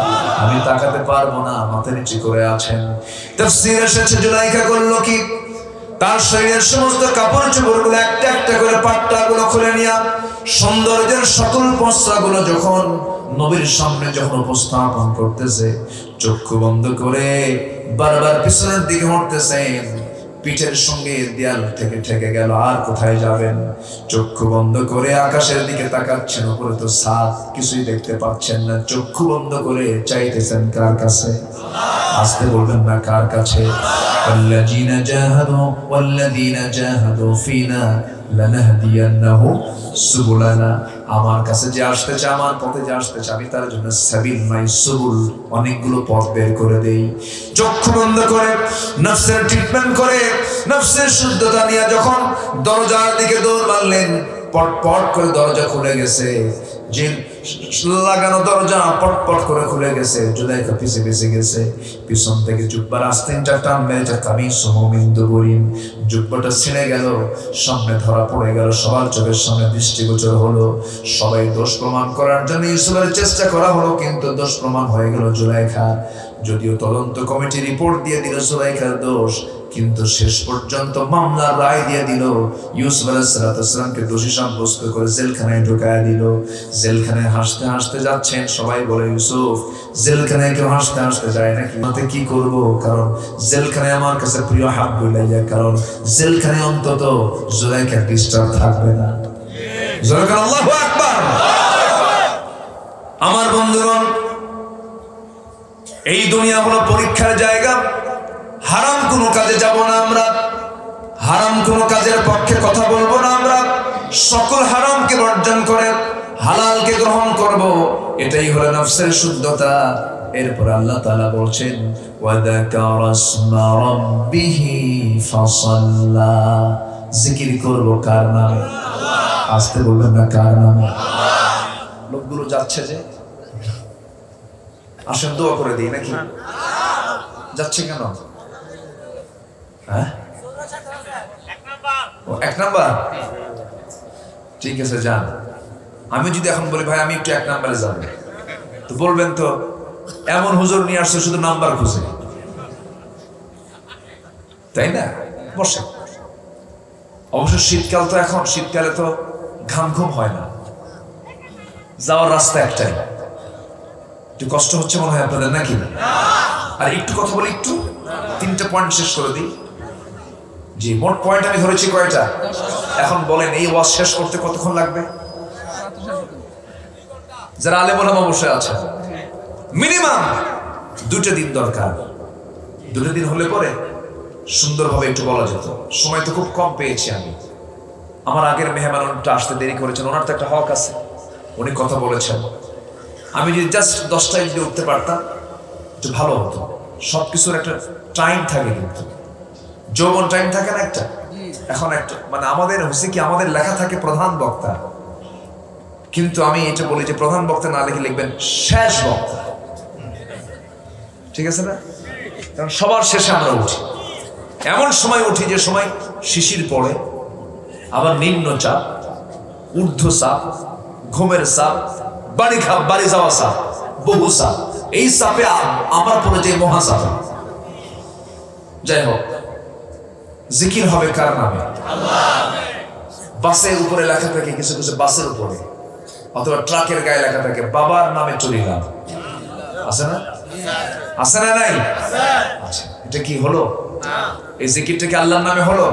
[SPEAKER 1] আমি তাকাতে পারবো না, মাথা নিচু করে আছেন। তাফসীরে এসেছে জুলাইখা করলো কি, তার শরীরের সমস্ত কাপড় চোপড়গুলো একটা একটা করে পাট্টাগুলো খুলে নিয়ে সৌন্দর্যের সকল পসরাগুলো যখন নবীর সামনে যখন উপস্থাপন করতেছে, চক্ষু বন্ধ করে বারবার পিছনের দিকে হটতেছেন। পিঠের সঙ্গে দেয়াল থেকে ঠেকে গেল, আর কোথায় যাবেন? চক্ষু বন্ধ করে আকাশের দিকে তাকাচ্ছেন, উপরে তো ছাদ, কিছুই দেখতে পাচ্ছেন না। চক্ষু বন্ধ করে চাইতেছেন কার কাছে? আসতে বলবেন না, কার কাছে? ওয়াল্লাযীনা জাহাদু ফীনা লানাহদিয়ান্নাহুম সুবুলানা। আমার কাছে যে আসতে চায়, আমার পথে যে আসতে চায়, আমি তার জন্য সাবিল নাই সুবুল, অনেকগুলো পথ বের করে দেই। চক্ষু বন্ধ করে নফসের ট্রিটমেন্ট করে নফসের শুদ্ধতা নিয়ে যখন দরজার দিকে দৌড় মারলেন, পট করে দরজা খুলে গেছে। যে লাগানো দরজা পট করে খুলে গেছে। জুলাইখা পিছে গেছে। পিছন থেকে জুব্বার আস্তিনটা টান মেরেছে, কামিসুহু মিন দুবুরিন, জুব্বাটা ছিঁড়ে গেল, সামনে ধরা পড়ে গেল, সবার চোখের সামনে দৃষ্টিগোচর হলো। সবাই দোষ প্রমাণ করার জন্য ইউসুফের চেষ্টা করা হলো, কিন্তু দোষ প্রমাণ হয়ে গেল জুলাইখা। যদিও তদন্ত কমিটি রিপোর্ট দিয়ে দিল জুলাইখার দোষ, কিন্তু শেষ পর্যন্ত মামলার রায় দিয়ে দিল। ইউসুফ আলাইহিস সালামকে দোষী সাব্যস্ত করে জেলখানায় ঢুকায় দিল। জেলখানায় হাসতে হাসতে যাচ্ছেন, সবাই বলে, ইউসুফ, জেলখানায় কেউ হাসতে হাসতে যায় নাকি? মাতে কি করব, কারণ জেলখানায় আমার কাছে প্রিয় হাব্বুল ইলাইয়া, কারণ জেলখানায় অন্তত জুলাইখার ডিস্টার্ব থাকবে না। জোরে আল্লাহু আকবার। আমার বন্ধুগণ, এই দুনিয়া হলো পরীক্ষার জায়গা। হারাম কোনো কাজে যাব না আমরা, হারাম কোনো কাজের পক্ষে কথা বলবো না আমরা, সকল হারামকে বর্জন করে হালালকে গ্রহণ করব, এটাই হলো নফসের শুদ্ধতা। এরপর আল্লাহ তাআলা বলছেন ওয়াযাকারা ইসমা রাব্বিহি ফাসাল্লা, জিকির করব কার নামে? আস্তে বলবেন না, কার নামে? লোকগুলো যাচ্ছে যে, আসেন দোয়া করে দিই নাকি? যাচ্ছে কেন? হ্যাঁ, এক নাম্বার, ঠিক আছে যান। আমি যদি এখন বলি ভাই আমি একটু এক নাম্বারে যাব, তো বলবেন তো এমন হুজুর নিয়ে আসছে শুধু নাম্বার খুঁজে, তাই না? বসে, অবশ্য শীতকাল তো, এখন শীতকালে তো ঘাম ঘুম হয় না, যাওয়ার রাস্তা একটাই, একটু কষ্ট হচ্ছে মনে হয় আপনাদের নাকি? আর একটু কথা বলি, একটু 3টা পয়েন্ট শেষ করে দিই। জি, মোট পয়েন্ট আমি ধরেছি কয়টা? এখন বলেন এই ওয়াজ শেষ করতে কতক্ষণ লাগবে? যারা আলেম ওলামা বসে আছে, মিনিমাম 2টা দিন দরকার। 2টা দিন হলে পরে সুন্দরভাবে একটু বলা যেত। সময় তো খুব কম পেয়েছি আমি। আমার আগের মেহমানটা আসতে দেরি করেছেন, ওনার তো একটা হক আছে, উনি কথা বলেছেন। আমি যদি জাস্ট 10টায় যদি উঠতে পারতাম একটু ভালো হতো। সবকিছুর একটা টাইম থাকে, কিন্তু যৌবন টাইম থাকে না একটা, এখন একটা মানে আমাদের হচ্ছে কি, আমাদের লেখা থাকে প্রধান বক্তা, কিন্তু আমি এটা বলি যে প্রধান বক্তা না লিখে লিখবেন শেষ বক্তা, ঠিক আছে না? কারণ সবার শেষে আমরা উঠি, এমন সময় উঠি যে সময় শিশির পড়ে, আবার নিম্ন চাপ, ঊর্ধ্ব চাপ, ঘুমের চাপ, বাড়ি যাওয়া চাপ, বহু চাপ, এই চাপে আমার পরে যে মহাচাপ। যাই হোক, জিকির হবে কার নামে? বাসের উপরে লেখা থাকে, কিছু কিছু বাসের উপরে অথবা ট্রাকের গায়ে লেখা থাকে বাবার নামে চলিলাম, আছে না? আছে না? নাই? আচ্ছা, এটা কি হলো? এই জিকিরটা কি আল্লাহর নামে হলো?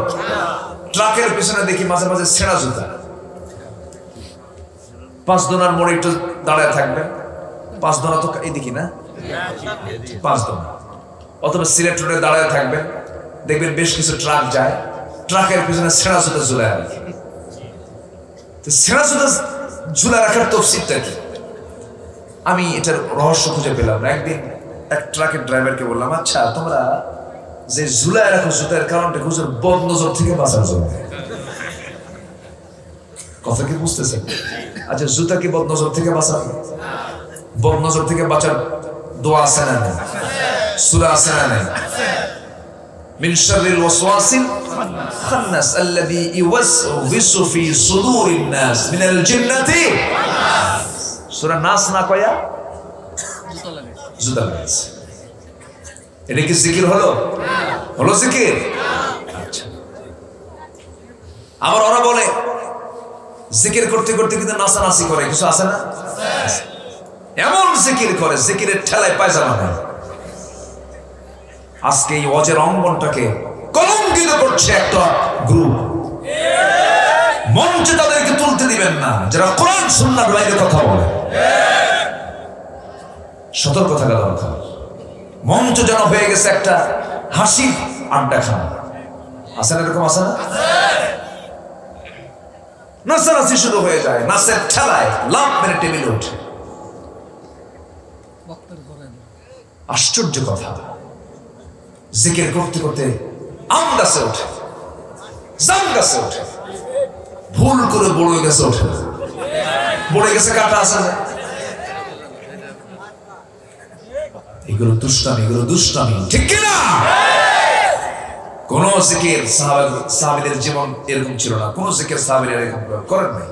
[SPEAKER 1] ট্রাকের পিছনে দেখি মাঝে মাঝে ছেঁড়া জুতা। 5 দোনার মোড়ে একটু দাঁড়ায় থাকবেন, 5 দোনা তো এই দেখি না, 5 দোনা। অথবা সিলেট রোডে দাঁড়ায় থাকবেন, দেখবেন বেশ কিছু ট্রাক যায়, ট্রাকের পিছনে ছেঁড়া জুতা ঝুলায় রাখে। তো ছেঁড়া জুতা ঝুলা রাখার তফসিরটা কি? আমি এটার রহস্য খুঁজে পেলাম না। একদিন এক ট্রাকের ড্রাইভারকে বললাম, আচ্ছা তোমরা যে ঝুলায় রাখো জুতার কারণটা হুজুর বদনজর থেকে বাঁচার জন্য, কথা কি বুঝতেছেন? আচ্ছা, জুতা কি বদনজর থেকে বাঁচাবে? বদনজর থেকে বাঁচার দোয়া আছে না নাই? সূরা আছে না নাই? মিন শাররিল ওয়াসওয়াসিল খান্নাস আল্লাযী ইউওয়াসওয়িসু ফি সুদুরিন নাস মিনাল জিন্নাতি সূরা নাস না কয়া জুতা লাগাইছে। এটা কি জিকির হলো? হলো জিকির? আচ্ছা, আবার ওরা বলে জিকির করতে করতে কিন্তু নাচানাচি করে, কিছু আছে না? এমন জিকির করে, জিকিরের ঠেলায় পায়জামা নেয়। আজকে এই ওয়াজের অঙ্গনটাকে কলঙ্কিত করছে একটা গ্রুপ। মঞ্চে তাদেরকে তুলতে দিবেন না যারা কোরআন সুন্নাহর বাইরে কথা বলে। সতর্ক থাকা দরকার। মঞ্চ যেন হয়ে গেছে একটা হাসি আড্ডাখানা, আছে না? এরকম আছে না? নাচানাচি শুরু হয়ে যায়, নাচের ঠেলায় লাভ মেরে টেবিলে ওঠে। আশ্চর্য কথা, জিকির করতে করতে আম গাছে ওঠে, জাম গাছে ওঠে, ভুল করে বড় গাছে ওঠে, বড় গেছে কাটা আছে না? এগুলো দুষ্টামি, এগুলো দুষ্টামি, ঠিক কিনা? কোন জিকির সাহাবীদের জীবন এরকম ছিল না, কোন জিকির সাহাবীরা এরকম করেন নাই।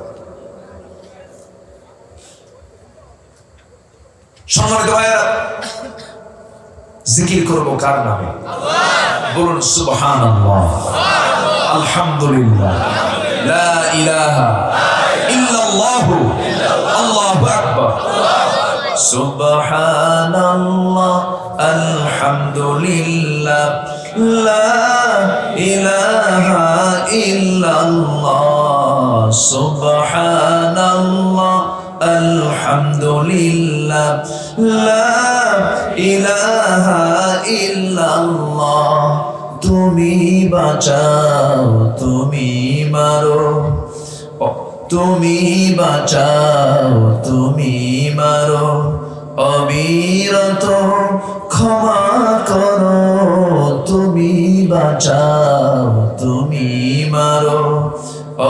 [SPEAKER 1] সম্মানিত ভাইরা, জিকির করব কার নামে? বলুন সুবহানাল্লাহ, আলহামদুলিল্লাহ, লা ইলাহা ইল্লাল্লাহু, আল্লাহু আকবার। সুবহানাল্লাহ, আলহামদুলিল্লাহ, লা ইলাহা ইল্লাল্লাহ, সুবহানাল্লাহ, আলহামদুলিল্লাহ, ইল্লাল্লাহ লা ইলাহা ইল্লাল্লাহ তুমি বাঁচাও তুমি মারো তুমি বাঁচাও তুমি মারো অবিরত ক্ষমা করো তুমি বাঁচাও তুমি মারো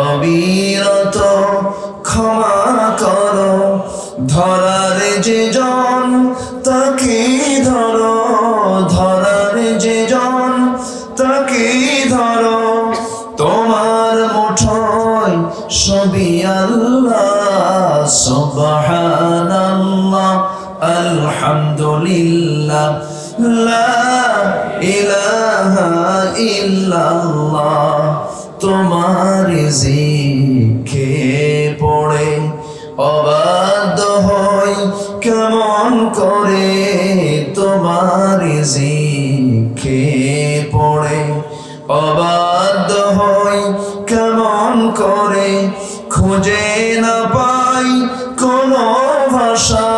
[SPEAKER 1] অবিরত ক্ষমা করো ধরার যে জন তাকে ধরো ধরার যে জন তাকে ধরো তোমার মুঠোয় সবই আল্লাহ সুবহানাল্লাহ আলহামদুলিল্লাহ লা ইলাহা ইল্লাল্লাহ তোমার জিকে পড়ে অবাধ্য হই কেমন করে তোমার জিকে পড়ে অবাধ্য হই কেমন করে খুঁজে না পাই কোনো ভাষা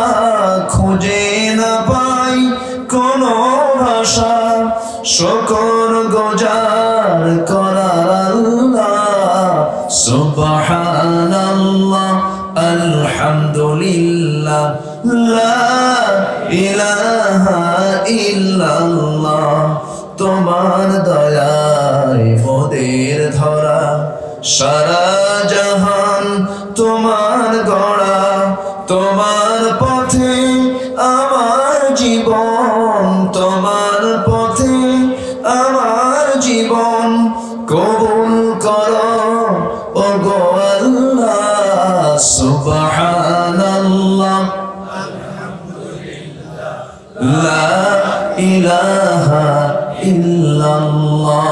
[SPEAKER 1] খুঁজে না পাই কোনো ভাষা শুকর গুজার করার আল্লাহ সুবহানাল্লাহ আলহামদুলিল্লাহ লা ইলাহা ইল্লাল্লাহ তোমার দয়ায় মোদের ধরা সারা জাহান তোমার গড়া তোমার পথে আমার জীবন তোমার পথে আমার জীবন কবুল করো ওগো আল্লাহ সুবহানাল্লাহ আলহামদুলিল্লাহ লা ইলাহা ইল্লাল্লাহ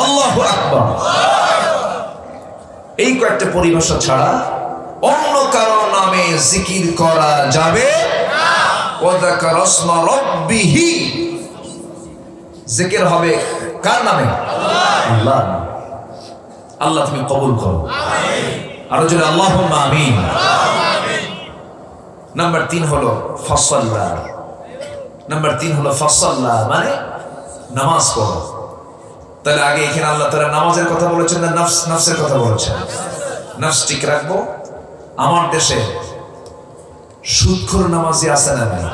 [SPEAKER 1] আল্লাহু আকবার। এই কয়েকটা পরিভাষা ছাড়া অন্য কারো নামে জিকির করা যাবে না। ওয়া যাকারা ইসমা রাব্বিহি জিকির হবে কার নামে? আল্লাহ। আল্লাহ তুমি কবুল করো আমিন। আর যদি আল্লাহুম্মা আমিন। নাম্বার 3 হলো ফাসাল্লা। নাম্বার 3 হলো ফাসাল্লা মানে নামাজ পড়ো। তাহলে আগে এখানে আল্লাহ তাআলা নামাজের কথা বলেছেন না নফসের কথা বলেছেন? নফস ঠিক রাখবো। আমার দেশে সুদখোর নামাজি আছে না নাই?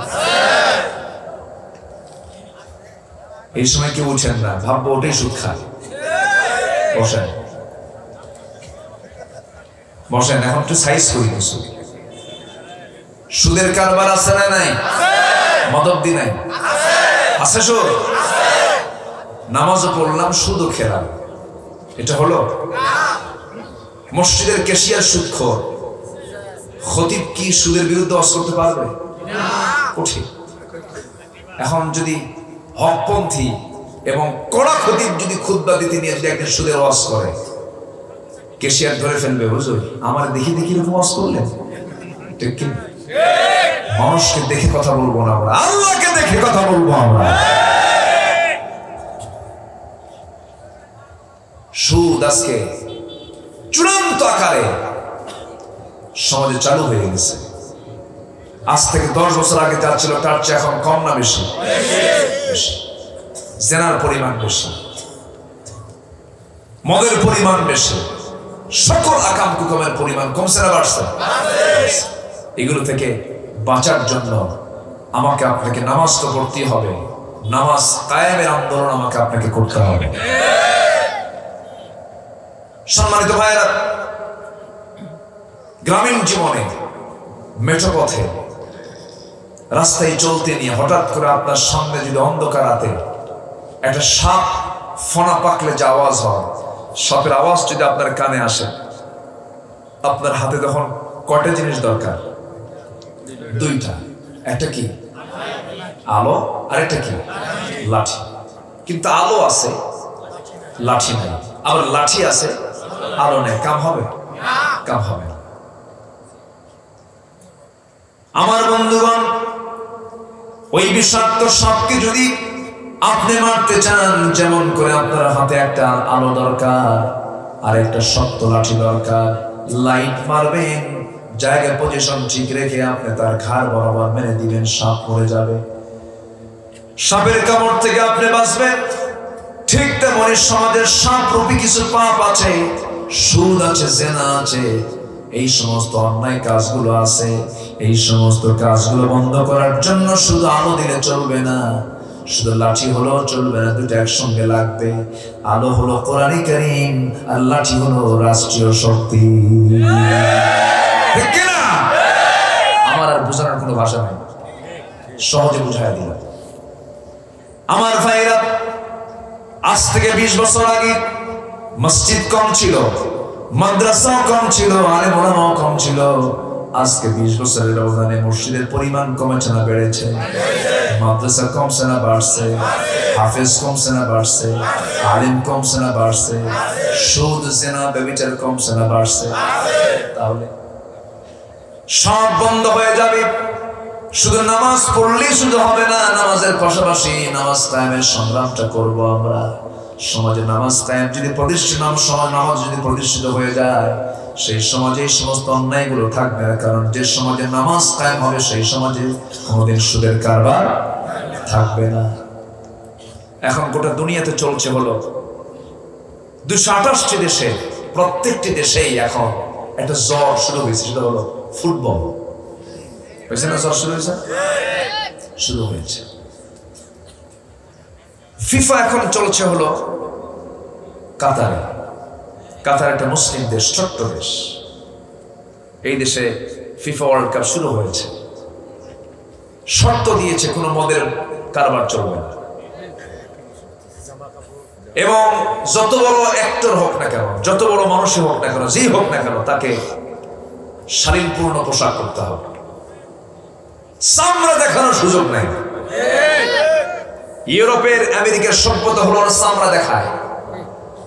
[SPEAKER 1] এই সময় কেউ উঠেন না, ভাববো ওটাই সুদ খায়। বসেন বসেন, এখন একটু সাইজ করি। সুদের কারবার আছে না নাই? মদবদি নাই? আছে সুদ? নামাজও পড়লাম, সুদও খেলাম, এটা হলো? মসজিদের ক্যাশিয়ার সুদখোর, খতিব কি সুদের বিরুদ্ধে ওয়াজ করতে পারবে? কঠিন। এখন যদি হকপন্থী এবং কড়া খতিব যদি খুতবা দিতে নিয়ে যদি একটা সুদের ওয়াজ করে, ক্যাশিয়ার ধরে ফেলবে, হুজুর আমার দেখি দেখি এরকম ওয়াজ করলেন। ঠিক কি? মানুষকে দেখে কথা বলবো না আমরা, আল্লাহকে দেখে কথা বলবো আমরা। সুদ আজকে চূড়ান্ত আকারে সমাজে চালু হয়ে গেছে। আজ থেকে 10 বছর আগে যা ছিল তার চেয়ে এখন কম না বেশি? জেনার পরিমাণ বেশি, মদের পরিমাণ বেশি, সকল আকাম কুকামের পরিমাণ কমছে না বাড়ছে? এগুলো থেকে বাঁচার জন্য আমাকে আপনাকে নামাজ তো পড়তেই হবে। নামাজ কায়েমের আন্দোলন আমাকে আপনাকে করতে হবে। সম্মানিত ভাইয়েরা, গ্রামীণ জীবনে মেঠো পথে রাস্তায় চলতে নিয়ে হঠাৎ করে আপনার সামনে যদি অন্ধকার রাতে একটা সাপ ফনা পাকলে যে আওয়াজ হয়, সাপের আওয়াজ যদি আপনার কানে আসে, আপনার হাতে তখন কয়টা জিনিস দরকার? 2টা। একটা কি? আলো, আর একটা কি? লাঠি। কিন্তু আলো আছে, লাঠি নাই। আবার লাঠি আছে, আলো নেই। কাম হবে? কাম হবে না। আমার বন্ধুগণ, ওই বিষাক্ত সাপকে যদি আপনি মারতে চান, যেমন করে আপনার হাতে একটা আলো দরকার আর একটা শক্ত লাঠি দরকার। লাইট মারবেন, জায়গা পজিশন ঠিক রেখে আপনি তার ঘাড় বরাবর মেরে দিবেন, সাপ মরে যাবে। সাপের কামড় থেকে আপনি বাঁচবেন। ঠিক তেমনি সমাজের সাপ রূপী কিছু পাপ আছে, সুদ আছে, জেনা আছে, এই সমস্ত অন্যায় কাজগুলো আছে। এই সমস্ত কাজগুলো বন্ধ করার জন্য শুধু আলো দিলে চলবে না, শুধু লাঠি হলো চলবে না, দুটো একসঙ্গে লাগবে। আলো হলো কোরআন কারীম আর লাঠি হলো রাষ্ট্রীয় শক্তি। ঠিক কি না? আমার আর বোঝানোর কোনো ভাষা নেই, সহজে বুঝাই দিলাম। আমার ভাইরা, আজ থেকে 20 বছর আগে মসজিদ কম ছিল, মাদ্রাসা কম ছিল, আলেম ওলামাও কম ছিল। আজকে 20 বছরের ব্যবধানে মসজিদের পরিমাণ কমেছে না বেড়েছে? মাদ্রাসা কমছে না বাড়ছে? হাফেজ কমছে না বাড়ছে? আলেম কমছে না বাড়ছে? সুদ জেনা ব্যভিচার কমছে না বাড়ছে? তাহলে সব বন্ধ হয়ে যাবে। শুধু নামাজ পড়লেই শুধু হবে না, নামাজের পাশাপাশি নামাজ কায়েমের সংগ্রামটা করব আমরা। সমাজে নামাজ কায়েম যদি প্রতিষ্ঠিত, নামাজ যদি প্রতিষ্ঠিত হয়ে যায়, সেই সমাজে সমস্ত অন্যায়গুলো থাকবে না। কারণ যে সমাজে নামাজ কায়েম হবে সেই সমাজে কোনোদিন সুদের কারবার থাকবে না। এখন গোটা দুনিয়াতে চলছে হলো 228টি দেশে, প্রত্যেকটি দেশেই এখন একটা জ্বর শুরু হয়েছে, সেটা হলো ফুটবল। হয়েছে না? জ্বর শুরু হয়েছে, শুরু হয়েছে। ফিফা এখন চলছে হলো কাতারে। কাতার একটা মুসলিম দেশ, ছোট্ট দেশ। এই দেশে ফিফা ওয়ার্ল্ড কাপ শুরু হয়েছে। শর্ত দিয়েছে কোনো মদের কারবার চলবে না, এবং যত বড় অ্যাক্টর হোক না কেন, যত বড় মানুষই হোক না কেন, যেই হোক না কেন, তাকে শালীনপূর্ণ পোশাক করতে হবে, চামড়া দেখানোর সুযোগ নাই। ইউরোপের আমেরিকার সভ্যতা হলো চামড়া দেখায়,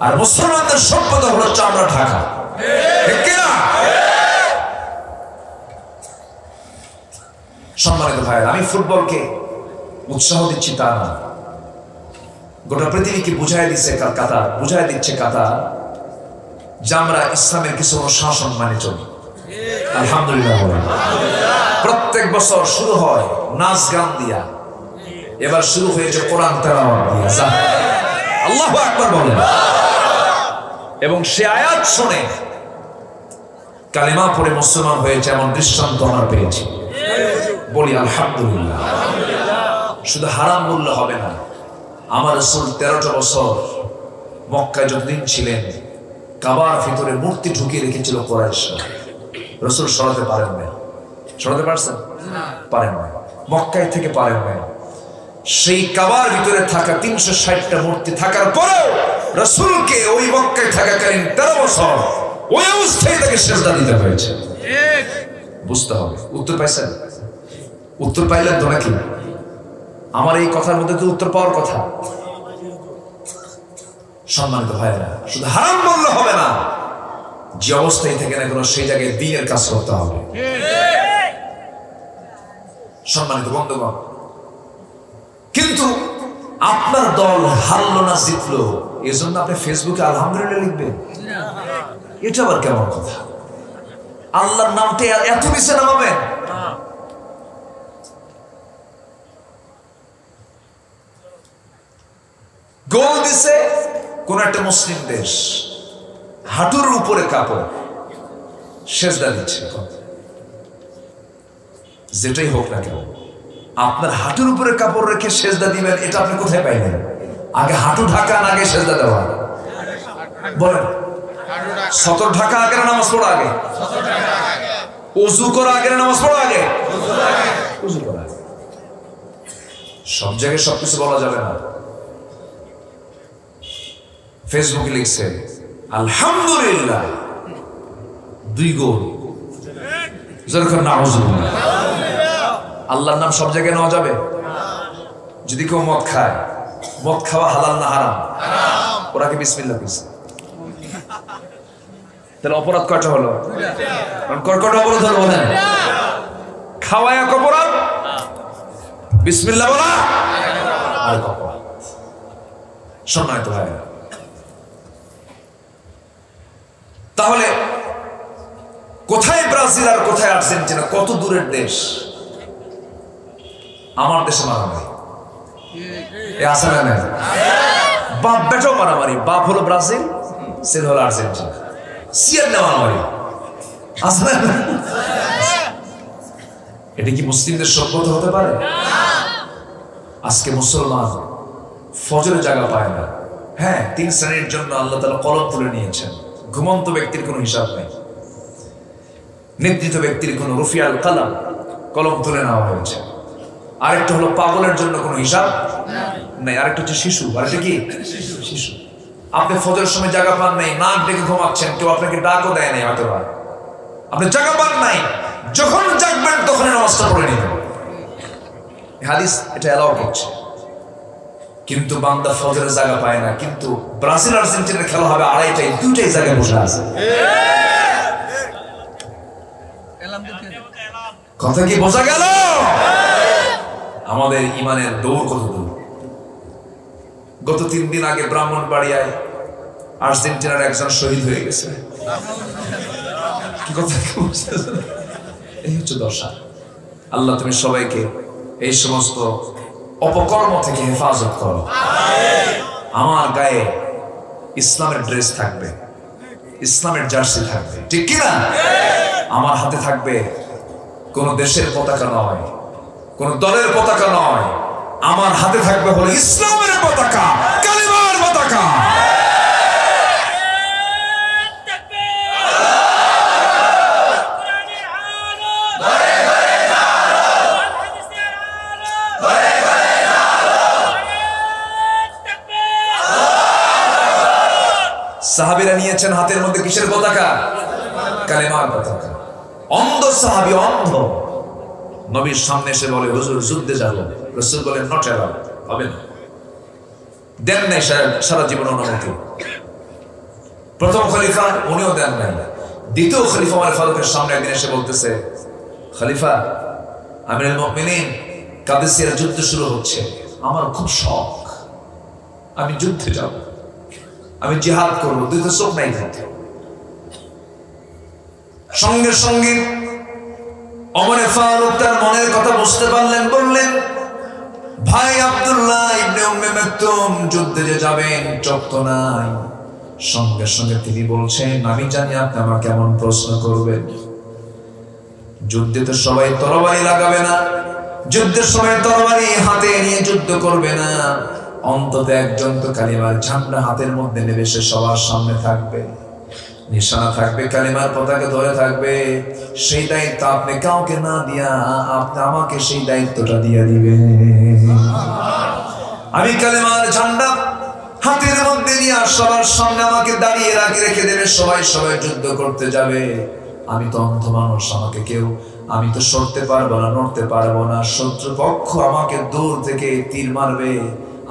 [SPEAKER 1] আর মুসলমানদের সভ্যতা হলো চামড়া ঢাকা। ঠিক কিনা? সম্মানিত ভাইয়েরা, আমি ফুটবলকে উৎসাহ দিচ্ছি তা না, গোটা পৃথিবীকে বুঝাই দিচ্ছে কাতার, বুঝাই দিচ্ছে কাতার যে আমরা ইসলামের কিছু অনুশাসন মানে চলি। আলহামদুলিল্লাহ। প্রত্যেক বছর শুরু হয় নাচ গান দিয়া, এবার শুরু হয়েছে কোরআন তেলাওয়াত দিয়া। আল্লাহু আকবার বলেন। এবং সে আয়াত শুনে কালিমা পড়ে মুসলমান হয়েছে, এমন দৃষ্টান্ত আমরা পেয়েছি। বলি আলহামদুলিল্লাহ। শুধু হারাম বললে হবে না। আমার রাসূল 13টা বছর মক্কায় যতদিন ছিলেন, কাবার ভিতরে মূর্তি ঢুকিয়ে রেখেছিল কুরাইশরা। রাসূল সরাতে পারেন না। সরাতে পারছেন? পারেন না। মক্কায় থেকে পারেন না। সেই কাবার ভিতরে থাকা 360টা মূর্তি থাকার পরেও রাসূলকে ওই মক্কায় থাকাকালীন 13 বছর ওই অবস্থায় তাকে সিজদা দিতে হয়েছে। বুঝতে হবে। উত্তর পাইছেন? উত্তর পাইলেন তো নাকি? আমার এই কথার মধ্যে তো উত্তর পাওয়ার কথা। সম্মানিত ভাইয়েরা, শুধু হারাম বললে হবে না, যে অবস্থায় থেকে না কেন সেই জায়গায় দ্বীনের কাজ করতে হবে। সম্মানিত বন্ধুগণ, কিন্তু আপনার দল হারলো না জিতলো এজন্য আপনি ফেসবুকে আলহামদুলিল্লাহ লিখবেন? এটা আবার কেমন কথা? আল্লাহর নামটা এত নিচে নামাবেন? গোল দিছে কোন একটা মুসলিম দেশ, হাঁটুর উপরে কাপড়, সেজদা দিচ্ছে। যেটাই হোক না কেন, আপনার হাঁটুর উপরে কাপড় রেখে সেজদা দিবেন, এটা আপনি কোথায় পাইলেন? আগে হাঁটু ঢাকা, আগে সেজদা দেওয়া। বলেন, সতর ঢাকা আগে না নামাজ পড়া আগে? ওযু করা আগে না নামাজ পড়া আগে? ওযু করা আগে। সব জায়গায় সবকিছু বলা যাবে না। ফেসবুকে লিখছে আলহামদুলিল্লাহ 2 গোল। যেরকম নাউজুবিল্লাহ। আল্লাহর নাম সব জায়গায় নেওয়া যাবে? যদি কেউ মদ খায়, মদ খাওয়া হালাল না হারাম? ওরা কি বিসমিল্লাহ কইছে? তাহলে অপরাধ কয়টা হলো? কয়টা অপরাধ হলো বলেন? খাওয়া এক অপরাধ, বিসমিল্লাহ বলা আর অপরাধ। সম্মানিত ভাইরা, তাহলে কোথায় ব্রাজিল আর কোথায় আর্জেন্টিনা, কত দূরের দেশ। আমার দেশে মারামারি আছে না নাই? বাপ বেটাও মারামারি, বাপ হলো ব্রাজিল, ছেলে হলো আর্জেন্টিনা, সিয়ার না মারামারি আছে না? এটা কি মুসলিমদের সভ্যতা হতে পারে? আজকে মুসলমান ফজরের জায়গা পায় না। হ্যাঁ, 3 শ্রেণীর জন্য আল্লাহ তাআলা কলম তুলে নিয়েছেন। ঘুমন্ত ব্যক্তির কোনো হিসাব নেই, নিদ্রিত ব্যক্তির কোনো রফিয়াল কালাম, কলম তুলে নেওয়া হয়েছে। আরেকটা হলো পাগলের জন্য কোনো হিসাব নাই, আরেকটা হচ্ছে শিশু। আরেকটা কি? শিশু। আপনি ফজরের সময় জায়গা পান নাই, নাক ডেকে ঘুমাচ্ছেন, কেউ আপনাকে ডাকও দেয় নাই, হয়তো আপনি জায়গা পান নাই, যখন জাগবেন তখন নামাজটা পড়ে নিবেন। হাদিস এটা এলাও করছে। কিন্তু বান্দা ফজরের জায়গা পায় না, কিন্তু ব্রাজিল আর্জেন্টিনার খেলা হবে 2:30টায়, 2টাই জায়গায় বসে আছে। কথা কি বোঝা গেল? আমাদের ইমানের দৌড় কত দূর। গত 3 দিন আগে ব্রাহ্মণবাড়িয়ায় আর্জেন্টিনার একজন শহীদ হয়ে গেছে। কি কথা? এই হচ্ছে দশা। আল্লাহ তুমি সবাইকে এই সমস্ত অপকর্ম থেকে হেফাজত করো। আমার গায়ে ইসলামের ড্রেস থাকবে, ইসলামের জার্সি থাকবে, ঠিক কিনা? আমার হাতে থাকবে কোন দেশের পতাকা নয়, কোন দলের পতাকা নয়, আমার হাতে থাকবে হলো ইসলামের পতাকা, কালিমার পতাকা। সাহাবীরা নিয়েছেন হাতের মধ্যে কিসের পতাকা? কালেমার পতাকা। অন্ধ সাহাবী, অন্ধ, নবীর সামনে এসে বলে হুজুর যুদ্ধে যাব। রাসূল বলেন নট অ্যালাউড, হবে না। দেন নাই সারা জীবন অনুমতি। প্রথম খলিফা উনিও দেন নাই। দ্বিতীয় খলিফা ওমর ফারুকের সামনে একদিন এসে বলতেছে, খলিফা আমিরুল মুমিনিন, কাদেসিয়ার যুদ্ধ শুরু হচ্ছে, আমার খুব শখ, আমি যুদ্ধে যাব, আমি জিহাদ করবো, দুইটা চোখ নাই থাকে। সঙ্গে সঙ্গে ওমর ফারুক তার মনের কথা বুঝতে পারলেন, বললেন ভাই আব্দুল্লাহ ইবনে উম্মে মাকতুম, যুদ্ধে যে যাবেন চোখ তো নাই। সঙ্গে সঙ্গে তিনি বলছেন, আমি জানি আপনি আমার কেমন প্রশ্ন করবেন। যুদ্ধে তো সবাই তরবারি লাগাবে না, যুদ্ধের সময় তরবারি হাতে নিয়ে যুদ্ধ করবে না, অন্তত একজন তো কালিমার ঝান্ডা হাতের মধ্যে নেবে, সে সবার সামনে থাকবে, নিশানা থাকবে, কালিমার পতাকা ধরে থাকবে। সেই দায়িত্ব আপনি কাউকে না দিয়া আপনি আমাকে সেই দায়িত্বটা দিয়ে দিবেন। আমি কালিমার ঝান্ডা হাতের মধ্যে নিয়ে সবার সামনে আমাকে দাঁড়িয়ে রেখে দেবে, সবাই সবাই যুদ্ধ করতে যাবে। আমি তো অন্ধ মানুষ, আমাকে কেউ, আমি তো সরতে পারবো না, নড়তে পারবো না, শত্রুপক্ষ আমাকে দূর থেকে তীর মারবে,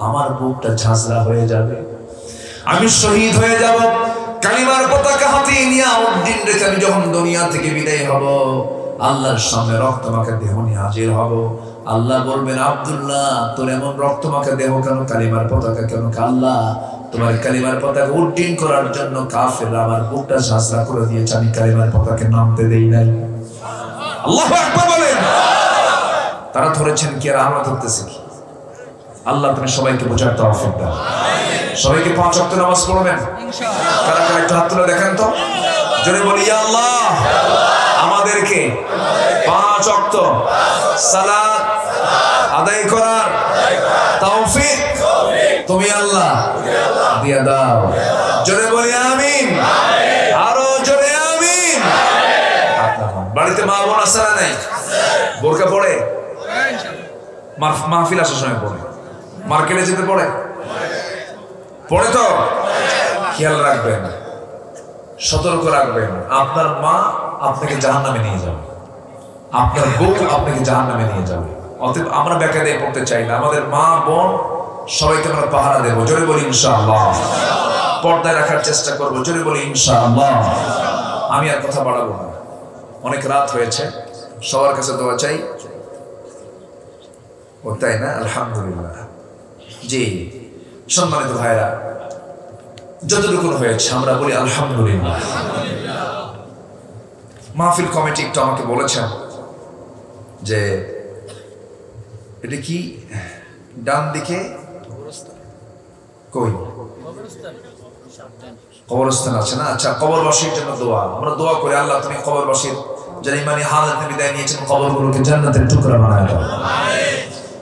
[SPEAKER 1] আমার বুকটা ঝাঁঝরা হয়ে যাবে, আমি শহীদ হয়ে যাব। কালিমার পতাকা হাতে নিয়ে উদ্দিন রেখে আমি যখন দুনিয়া থেকে বিদায় হব, আল্লাহর সামনে রক্তমাখা দেহ নিয়ে হাজির হব। আল্লাহ বলবেন, আব্দুল্লাহ তোর এমন রক্তমাখা দেহ কেন, কালিমার পতাকা কেন? আল্লাহ তোমার কালিমার পতাকা উড্ডীন করার জন্য কাফেররা আমার বুকটা ঝাঁঝরা করে দিয়েছে, আমি কালিমার পতাকা নামতে দেই নাই। আল্লাহু আকবার বলেন। তারা ধরেছেন কি আর আমরা ধরতেছি কি? আল্লাহ তুমি সবাইকে বোঝার তৌফিক দাও। সবাইকে 5 ওয়াক্ত নামাজ পড়বেন ইনশাআল্লাহ। কারা কারা একটু হাত তুলে দেখেন তো, জোরে বলি ইয়া আল্লাহ, আমাদেরকে 5 ওয়াক্ত সালাত আদায় করার তৌফিক তুমি আল্লাহ দিয়ে দাও। জোরে বলি আমিন, আরো জোরে আমিন। বাড়িতে মা বোন আছে না নাই? বোরকা পড়ে? মাহফিল আসার সময় পড়ে, মার্কেটে যেতে পড়ে, পড়ে তো খেয়াল রাখবেন, সতর্ক রাখবেন। আপনার মা আপনাকে জাহান্নামে নিয়ে যাবে, আপনার বউ আপনাকে জাহান্নামে নিয়ে যাবে। অতএব আমরা বেকায়দায় পড়তে চাই না, আমাদের মা বোন সবাইকে আমরা পাহারা দেবো। জোরে বলি ইনশাআল্লাহ। পর্দায় রাখার চেষ্টা করবো, জোরে বলি ইনশাআল্লাহ। আমি আর কথা বাড়াবো না, অনেক রাত হয়েছে, সবার কাছে দোয়া চাই। ও তাই না? আলহামদুলিল্লাহ। জি সম্মানিত ভাইরা, যতটুকু হয়েছে আমরা বলি আলহামদুলিল্লাহ। মাহফিল কমিটি একটু আমাকে বলেছেন যে এটা কি ডান দিকে কই কবরস্থান আছে না? আচ্ছা, কবরবাসীর জন্য দোয়া। আমরা দোয়া করি, আল্লাহ তুমি কবরবাসীর যারা ইমানি হালাতে বিদায় নিয়েছেন কবরগুলোকে জান্নাতের টুকরা বানায় দাও।